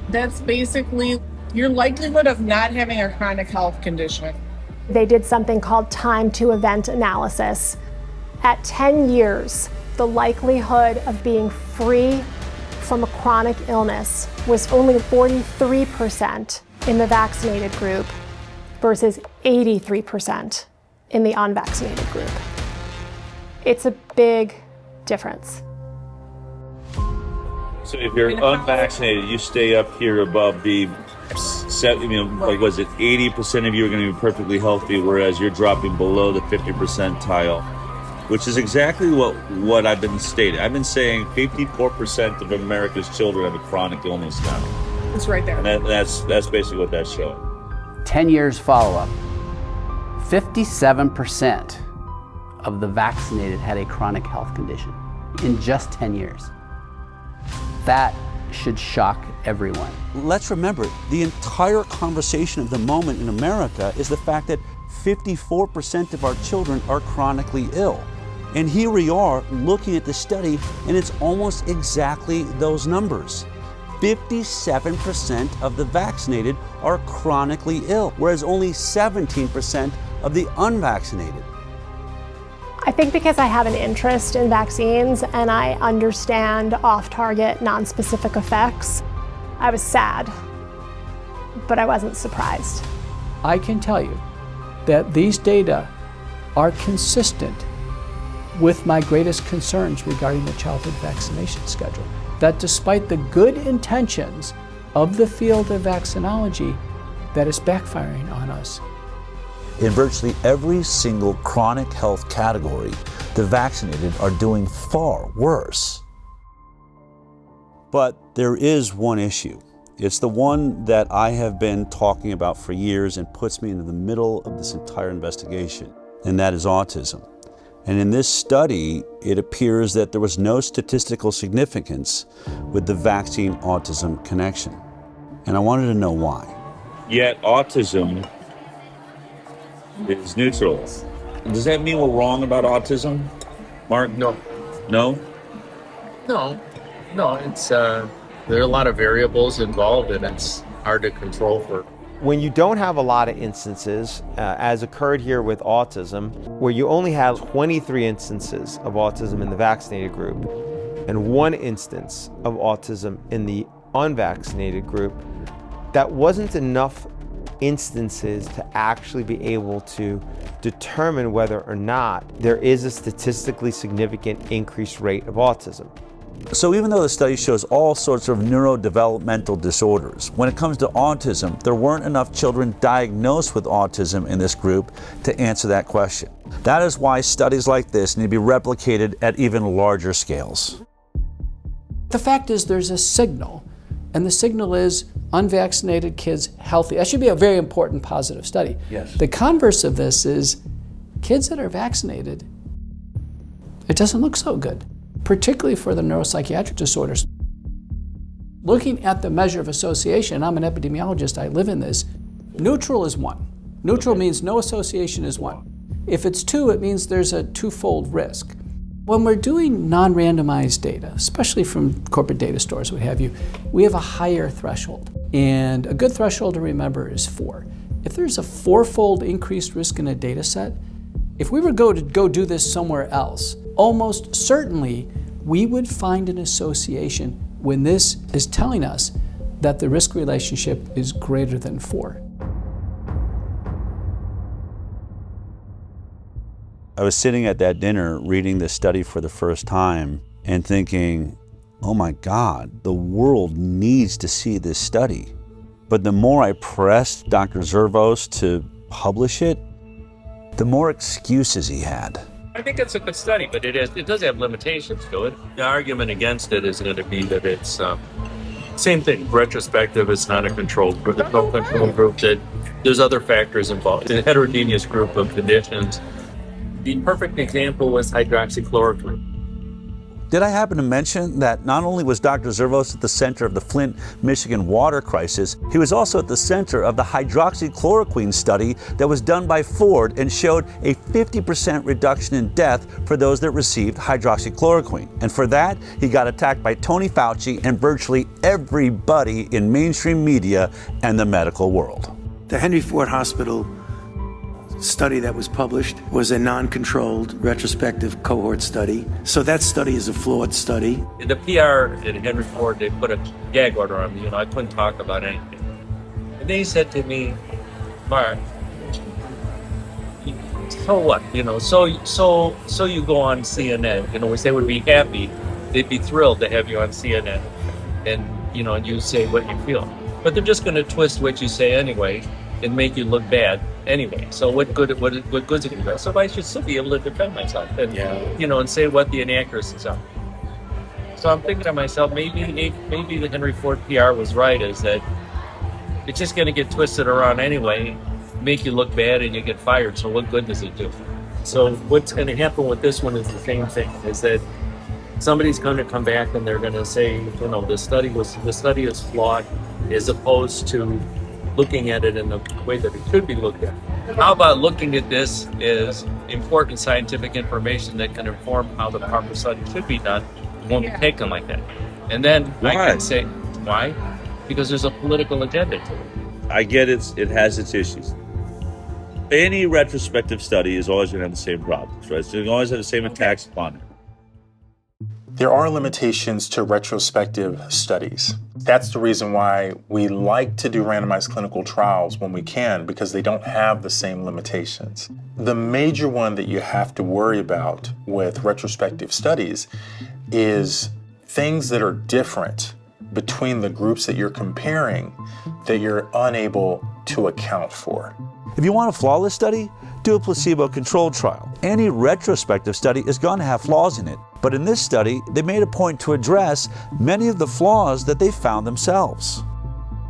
That's basically your likelihood of not having a chronic health condition. They did something called time to event analysis. At 10 years, the likelihood of being free from a chronic illness was only 43% in the vaccinated group versus 83% in the unvaccinated group. It's a big difference. So if you're unvaccinated, you stay up here above the, like was it 80% of you are going to be perfectly healthy, whereas you're dropping below the 50 percentile, which is exactly what I've been stating. I've been saying 54% of America's children have a chronic illness now. It's right there. And that's basically what that's showing. 10 years follow-up, 57% of the vaccinated had a chronic health condition in just 10 years. That should shock everyone. Let's remember, the entire conversation of the moment in America is the fact that 54% of our children are chronically ill. And here we are looking at the study, and it's almost exactly those numbers. 57% of the vaccinated are chronically ill, whereas only 17% of the unvaccinated. I think because I have an interest in vaccines and I understand off-target, non-specific effects, I was sad, but I wasn't surprised. I can tell you that these data are consistent with my greatest concerns regarding the childhood vaccination schedule. That despite the good intentions of the field of vaccinology, that is backfiring on us. In virtually every single chronic health category, the vaccinated are doing far worse. But there is one issue. It's the one that I have been talking about for years and puts me into the middle of this entire investigation, and that is autism. And in this study, it appears that there was no statistical significance with the vaccine-autism connection. And I wanted to know why. Yet autism is neutral. Does that mean we're wrong about autism, Mark? No. No? No. It's there are a lot of variables involved, and it's hard to control for. When you don't have a lot of instances, as occurred here with autism, where you only have 23 instances of autism in the vaccinated group and 1 instance of autism in the unvaccinated group, that wasn't enough instances to actually be able to determine whether or not there is a statistically significant increased rate of autism. So even though the study shows all sorts of neurodevelopmental disorders, when it comes to autism, there weren't enough children diagnosed with autism in this group to answer that question. That is why studies like this need to be replicated at even larger scales. The fact is there's a signal, and the signal is unvaccinated kids healthy. That should be a very important positive study. Yes. The converse of this is kids that are vaccinated, it doesn't look so good, particularly for the neuropsychiatric disorders. Looking at the measure of association, I'm an epidemiologist, I live in this, neutral is 1. Neutral means no association is 1. If it's 2, it means there's a 2-fold risk. When we're doing non-randomized data, especially from corporate data stores, what have you, we have a higher threshold. And a good threshold to remember is 4. If there's a 4-fold increased risk in a data set, if we were to go do this somewhere else, almost certainly we would find an association when this is telling us that the risk relationship is greater than 4. I was sitting at that dinner reading this study for the first time and thinking, oh my God, the world needs to see this study. But the more I pressed Dr. Zervos to publish it, the more excuses he had. I think it's a good study, but it does have limitations to it. The argument against it is going to be that it's same thing. Retrospective, it's not a controlled group. There's no control group. There's other factors involved. It's a heterogeneous group of conditions. The perfect example was hydroxychloroquine. Did I happen to mention that not only was Dr. Zervos at the center of the Flint, Michigan water crisis, he was also at the center of the hydroxychloroquine study that was done by Ford and showed a 50% reduction in death for those that received hydroxychloroquine. And for that, he got attacked by Tony Fauci and virtually everybody in mainstream media and the medical world. The Henry Ford Hospital study that was published was a non-controlled retrospective cohort study. So that study is a flawed study. In the PR at Henry Ford, they put a gag order on me. I couldn't talk about anything. And they said to me, Mark, so what? So you go on CNN. Which they would be happy. They'd be thrilled to have you on CNN, and and you say what you feel. But they're just going to twist what you say anyway and make you look bad anyway. So what good is it? So I should still be able to defend myself and and say what the inaccuracies are. So I'm thinking to myself, maybe the Henry Ford PR was right, is that it's just going to get twisted around anyway, make you look bad, and you get fired. So what good does it do? So what's going to happen with this one is the same thing, is that somebody's going to come back and they're going to say, the study is flawed, as opposed to looking at it in the way that it should be looked at. How about looking at this as important scientific information that can inform how the proper study should be done? It won't be taken like that. And then I can say, why? Because there's a political agenda to it. I get it has its issues. Any retrospective study is always going to have the same problems, right? So you always have the same attacks upon it. There are limitations to retrospective studies. That's the reason why we like to do randomized clinical trials when we can, because they don't have the same limitations. The major one that you have to worry about with retrospective studies is things that are different between the groups that you're comparing that you're unable to account for. If you want a flawless study, do a placebo-controlled trial. Any retrospective study is going to have flaws in it. But in this study, they made a point to address many of the flaws that they found themselves.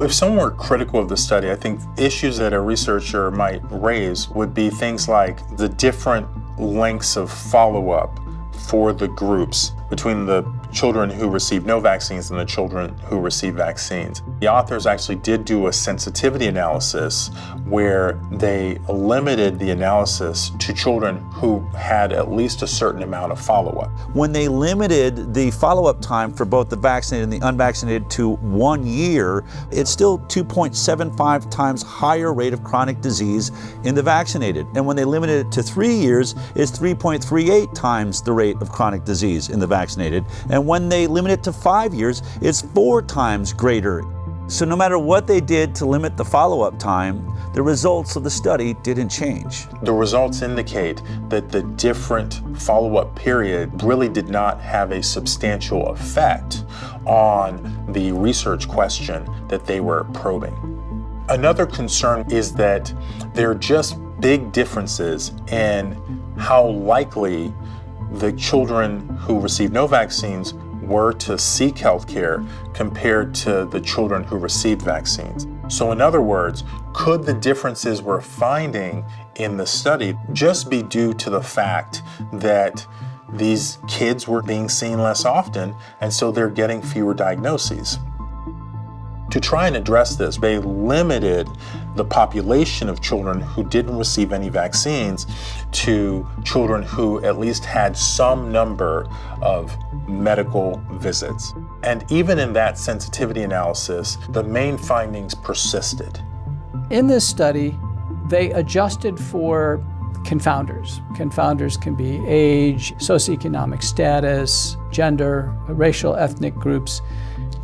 If someone were critical of the study, I think issues that a researcher might raise would be things like the different lengths of follow-up for the groups between the children who received no vaccines and the children who received vaccines. The authors actually did do a sensitivity analysis where they limited the analysis to children who had at least a certain amount of follow-up. When they limited the follow-up time for both the vaccinated and the unvaccinated to 1 year, it's still 2.75 times higher rate of chronic disease in the vaccinated. And when they limited it to 3 years, it's 3.38 times the rate of chronic disease in the vaccinated. And when they limit it to 5 years, it's 4 times greater. So no matter what they did to limit the follow-up time, the results of the study didn't change. The results indicate that the different follow-up period really did not have a substantial effect on the research question that they were probing. Another concern is that there are just big differences in how likely the children who received no vaccines were to seek health care compared to the children who received vaccines. So in other words, could the differences we're finding in the study just be due to the fact that these kids were being seen less often, and so they're getting fewer diagnoses? To try and address this, they limited the population of children who didn't receive any vaccines to children who at least had some number of medical visits. And even in that sensitivity analysis, the main findings persisted. In this study, they adjusted for confounders. Confounders can be age, socioeconomic status, gender, racial, ethnic groups,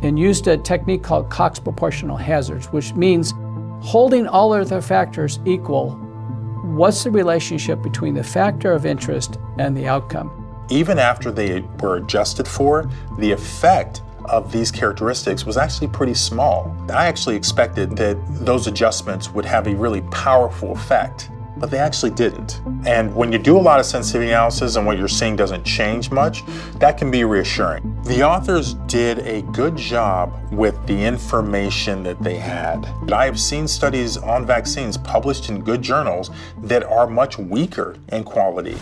and used a technique called Cox proportional hazards, which means holding all other factors equal, what's the relationship between the factor of interest and the outcome? Even after they were adjusted for, the effect of these characteristics was actually pretty small. I actually expected that those adjustments would have a really powerful effect, but they actually didn't. And when you do a lot of sensitivity analysis and what you're seeing doesn't change much, that can be reassuring. The authors did a good job with the information that they had. I have seen studies on vaccines published in good journals that are much weaker in quality.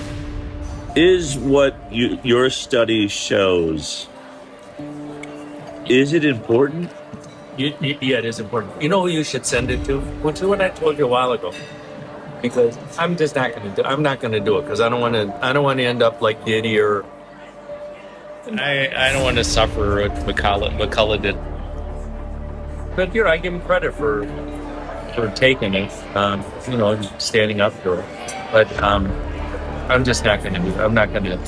Is what your study shows, is it important? Yeah, it is important. You know who you should send it to? Well, to what I told you a while ago. Because I'm just not going to do. I'm not going to do it because I don't want to end up like Diddy or. I don't want to suffer what McCullough did. But I give him credit for taking it. Standing up to it. But I'm just not going to do it. I'm not going to do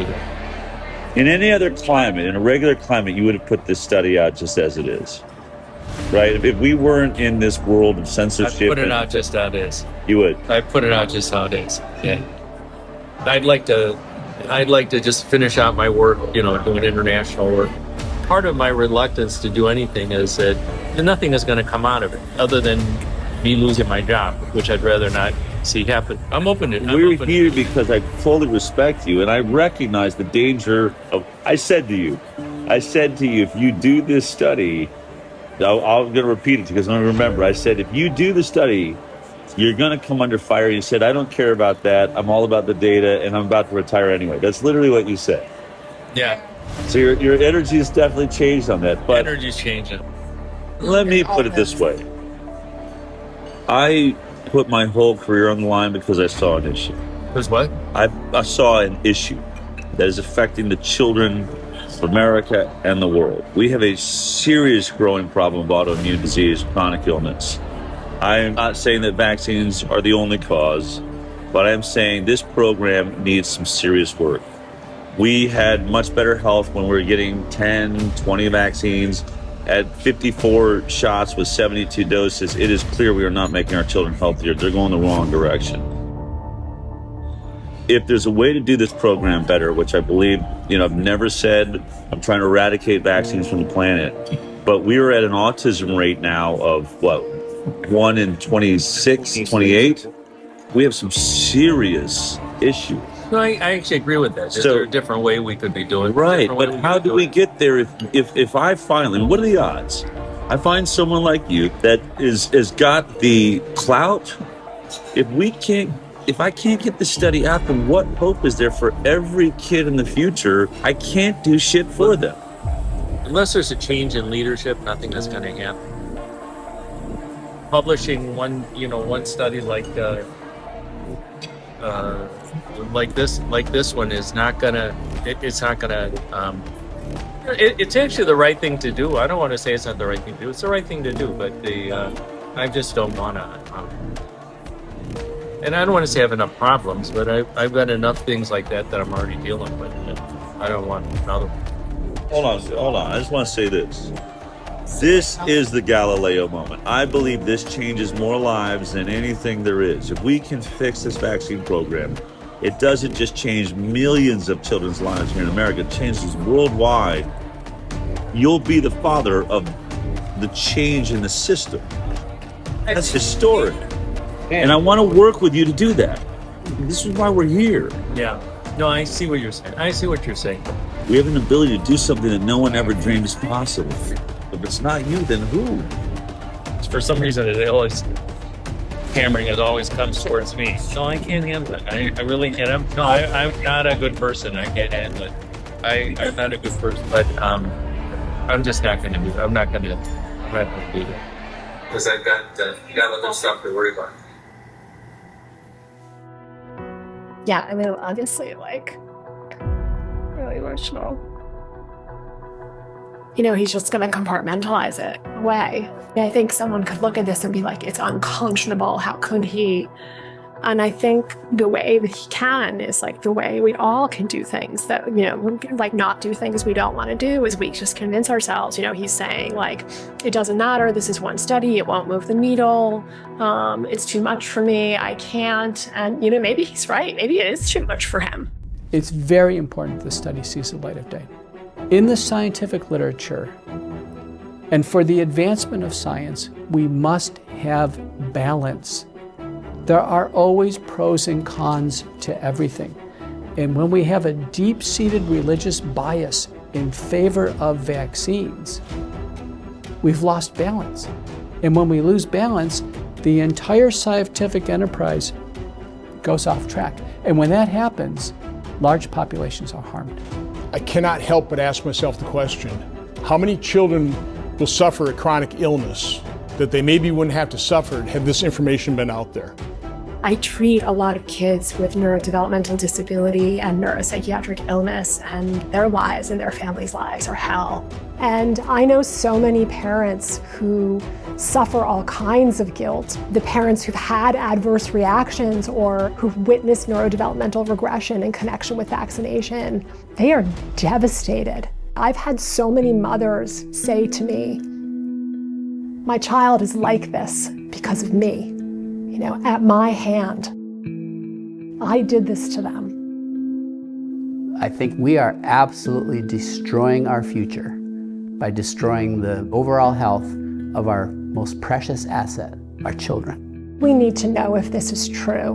it. In any other climate, in a regular climate, you would have put this study out just as it is, right? If we weren't in this world of censorship, I'd put it out just how it is. You would. I'd put it out just how it is. Yeah. I'd like to just finish out my work, doing international work. Part of my reluctance to do anything is that nothing is going to come out of it other than me losing my job, which I'd rather not see happen. I'm open to it. We're here because I fully respect you, and I recognize the danger of. I said to you, if you do this study, I'm going to repeat it because I remember. I said, if you do the study, you're going to come under fire. You said, I don't care about that. I'm all about the data, and I'm about to retire anyway. That's literally what you said. Yeah. So your energy has definitely changed on that. But energy's changing. Let me put it this way. I put my whole career on the line because I saw an issue. Because what? I saw an issue that is affecting the children of America and the world. We have a serious growing problem of autoimmune disease, chronic illness. I'm not saying that vaccines are the only cause, but I'm saying this program needs some serious work. We had much better health when we were getting 10, 20 vaccines. At 54 shots with 72 doses, it is clear we are not making our children healthier. They're going the wrong direction. If there's a way to do this program better, which I believe, I've never said I'm trying to eradicate vaccines from the planet, but we are at an autism rate now of 1 in 26, 28. We have some serious issues. No, I actually agree with that. Is there a different way we could be doing it? Right, but how do we get there if I finally, what are the odds? I find someone like you that has got the clout. If I can't get the study out, then what hope is there for every kid in the future? I can't do shit for them. Unless there's a change in leadership, nothing is going to happen. Publishing one study like this one is not gonna. It's not gonna. It's actually the right thing to do. I don't want to say it's not the right thing to do. It's the right thing to do, but I just don't want to. And I don't want to say I have enough problems, but I've got enough things like that I'm already dealing with. And I don't want another one. Hold on. I just want to say this. This is the Galileo moment. I believe this changes more lives than anything there is. If we can fix this vaccine program, it doesn't just change millions of children's lives here in America, it changes worldwide. You'll be the father of the change in the system. That's historic. And I want to work with you to do that. This is why we're here. Yeah. No, I see what you're saying. We have an ability to do something that no one ever dreamed is possible. If it's not you, then who? For some reason, hammering always comes towards me. No, I can't handle it. I really can't. I'm not a good person. I can't handle it. I'm not a good person, but I'm just not going to do it. I'm not going to do it. Because I've got other stuff to worry about. Yeah, I mean, obviously, really emotional. He's just going to compartmentalize it away. I think someone could look at this and be like, it's unconscionable. How could he? And I think the way that he can is the way we all can do things that, not do things we don't want to do is we just convince ourselves, he's saying it doesn't matter. This is one study. It won't move the needle. It's too much for me. I can't. And, maybe he's right. Maybe it is too much for him. It's very important the study sees the light of day. In the scientific literature, and for the advancement of science, we must have balance. There are always pros and cons to everything. And when we have a deep-seated religious bias in favor of vaccines, we've lost balance. And when we lose balance, the entire scientific enterprise goes off track. And when that happens, large populations are harmed. I cannot help but ask myself the question, how many children will suffer a chronic illness that they maybe wouldn't have to suffer had this information been out there? I treat a lot of kids with neurodevelopmental disability and neuropsychiatric illness, and their lives and their families' lives are hell. And I know so many parents who suffer all kinds of guilt. The parents who've had adverse reactions or who've witnessed neurodevelopmental regression in connection with vaccination, they are devastated. I've had so many mothers say to me, my child is like this because of me. You know, at my hand, I did this to them. I think we are absolutely destroying our future by destroying the overall health of our most precious asset, our children. We need to know if this is true.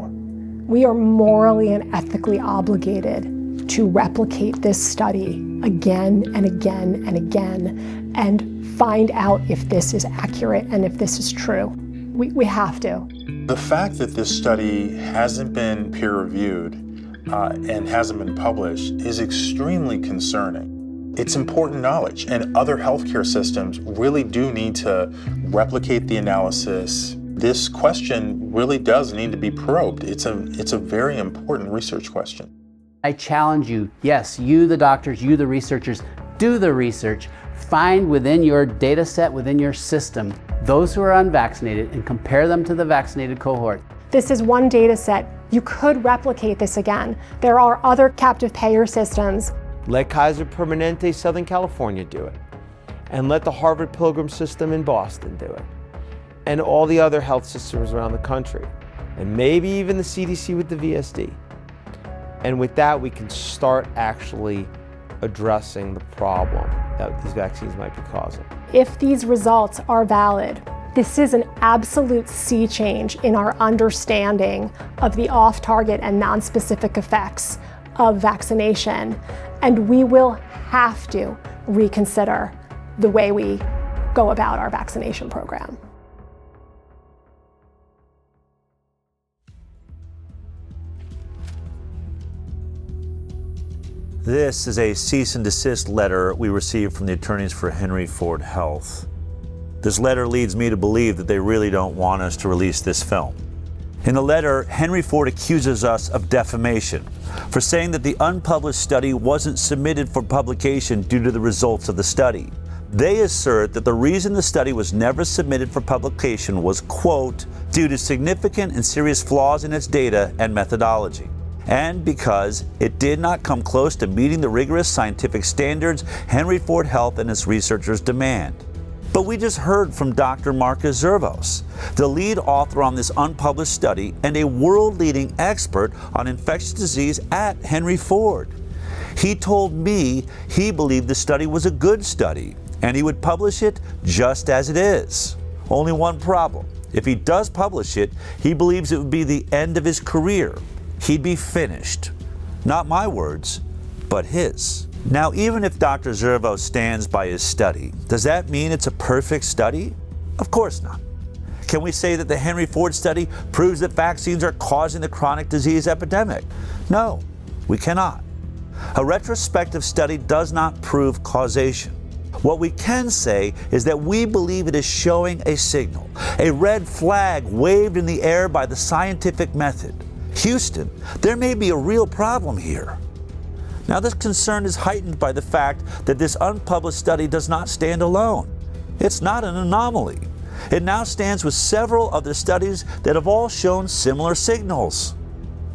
We are morally and ethically obligated to replicate this study again and again and again and find out if this is accurate and if this is true. We have to. The fact that this study hasn't been peer-reviewed and hasn't been published is extremely concerning. It's important knowledge, and other healthcare systems really do need to replicate the analysis. This question really does need to be probed. It's a very important research question. I challenge you, yes, you the doctors, you the researchers, do the research. Find within your data set, within your system, those who are unvaccinated and compare them to the vaccinated cohort. This is one data set. You could replicate this again. There are other captive payer systems. Let Kaiser Permanente Southern California do it. And let the Harvard Pilgrim system in Boston do it. And all the other health systems around the country. And maybe even the CDC with the VSD. And with that, we can start actually addressing the problem that these vaccines might be causing. If these results are valid, this is an absolute sea change in our understanding of the off-target and non-specific effects of vaccination. And we will have to reconsider the way we go about our vaccination program. This is a cease and desist letter we received from the attorneys for Henry Ford Health. This letter leads me to believe that they really don't want us to release this film. In the letter, Henry Ford accuses us of defamation for saying that the unpublished study wasn't submitted for publication due to the results of the study. They assert that the reason the study was never submitted for publication was, quote, due to significant and serious flaws in its data and methodology, and because it did not come close to meeting the rigorous scientific standards Henry Ford Health and its researchers demand. But we just heard from Dr. Marcus Zervos, the lead author on this unpublished study and a world-leading expert on infectious disease at Henry Ford. He told me he believed the study was a good study and he would publish it just as it is. Only one problem. If he does publish it, he believes it would be the end of his career. He'd be finished. Not my words, but his. Now, even if Dr. Zervos stands by his study, does that mean it's a perfect study? Of course not. Can we say that the Henry Ford study proves that vaccines are causing the chronic disease epidemic? No, we cannot. A retrospective study does not prove causation. What we can say is that we believe it is showing a signal, a red flag waved in the air by the scientific method. Houston, there may be a real problem here. Now, this concern is heightened by the fact that this unpublished study does not stand alone. It's not an anomaly. It now stands with several other studies that have all shown similar signals.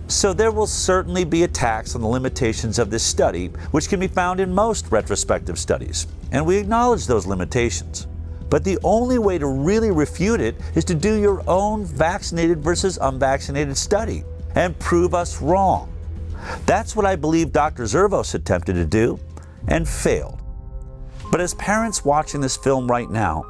So there will certainly be attacks on the limitations of this study, which can be found in most retrospective studies, and we acknowledge those limitations. But the only way to really refute it is to do your own vaccinated versus unvaccinated study and prove us wrong. That's what I believe Dr. Zervos attempted to do and failed. But as parents watching this film right now,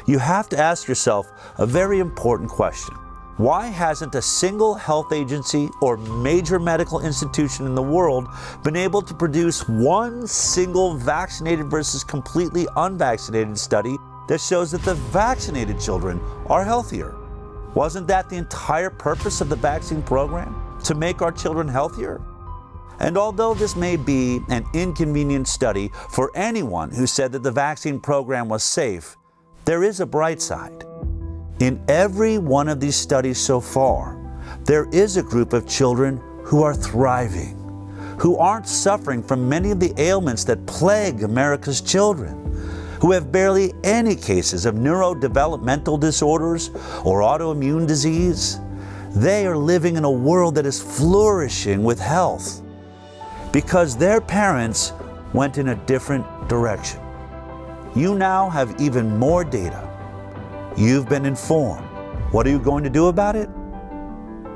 you have to ask yourself a very important question. Why hasn't a single health agency or major medical institution in the world been able to produce one single vaccinated versus completely unvaccinated study that shows that the vaccinated children are healthier? Wasn't that the entire purpose of the vaccine program? to make our children healthier? And although this may be an inconvenient study for anyone who said that the vaccine program was safe, there is a bright side. In every one of these studies so far, there is a group of children who are thriving, who aren't suffering from many of the ailments that plague America's children, who have barely any cases of neurodevelopmental disorders or autoimmune disease. They are living in a world that is flourishing with health because their parents went in a different direction. You now have even more data. You've been informed. What are you going to do about it?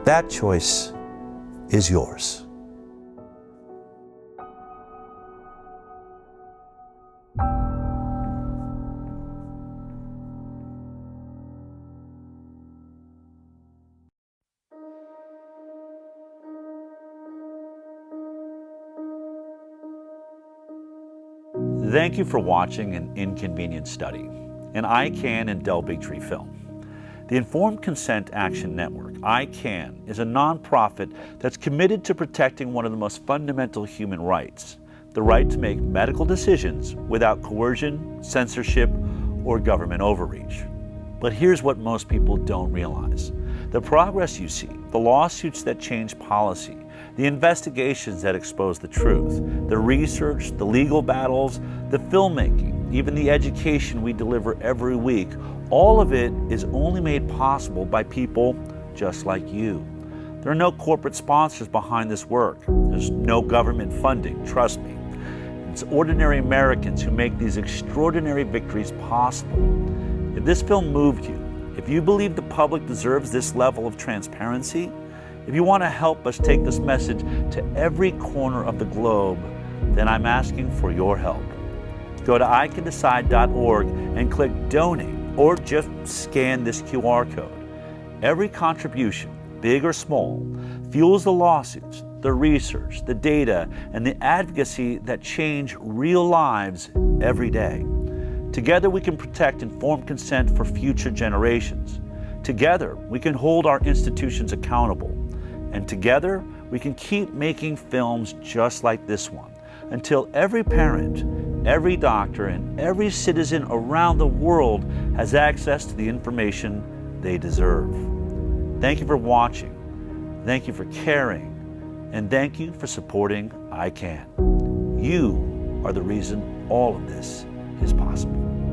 That choice is yours. Thank you for watching An Inconvenient Study, an ICAN and Bigtree film. The Informed Consent Action Network, ICAN, is a nonprofit that's committed to protecting one of the most fundamental human rights, the right to make medical decisions without coercion, censorship, or government overreach. But here's what most people don't realize. The progress you see, the lawsuits that change policy, the investigations that expose the truth, the research, the legal battles, the filmmaking, even the education we deliver every week, all of it is only made possible by people just like you. There are no corporate sponsors behind this work. There's no government funding, trust me. It's ordinary Americans who make these extraordinary victories possible. If this film moved you, if you believe the public deserves this level of transparency, if you want to help us take this message to every corner of the globe, then I'm asking for your help. Go to ICANDecide.org and click Donate, or just scan this QR code. Every contribution, big or small, fuels the lawsuits, the research, the data, and the advocacy that change real lives every day. Together we can protect informed consent for future generations. Together we can hold our institutions accountable. And together we can keep making films just like this one until every parent, every doctor, and every citizen around the world has access to the information they deserve. Thank you for watching. Thank you for caring. And thank you for supporting ICAN. You are the reason all of this is possible.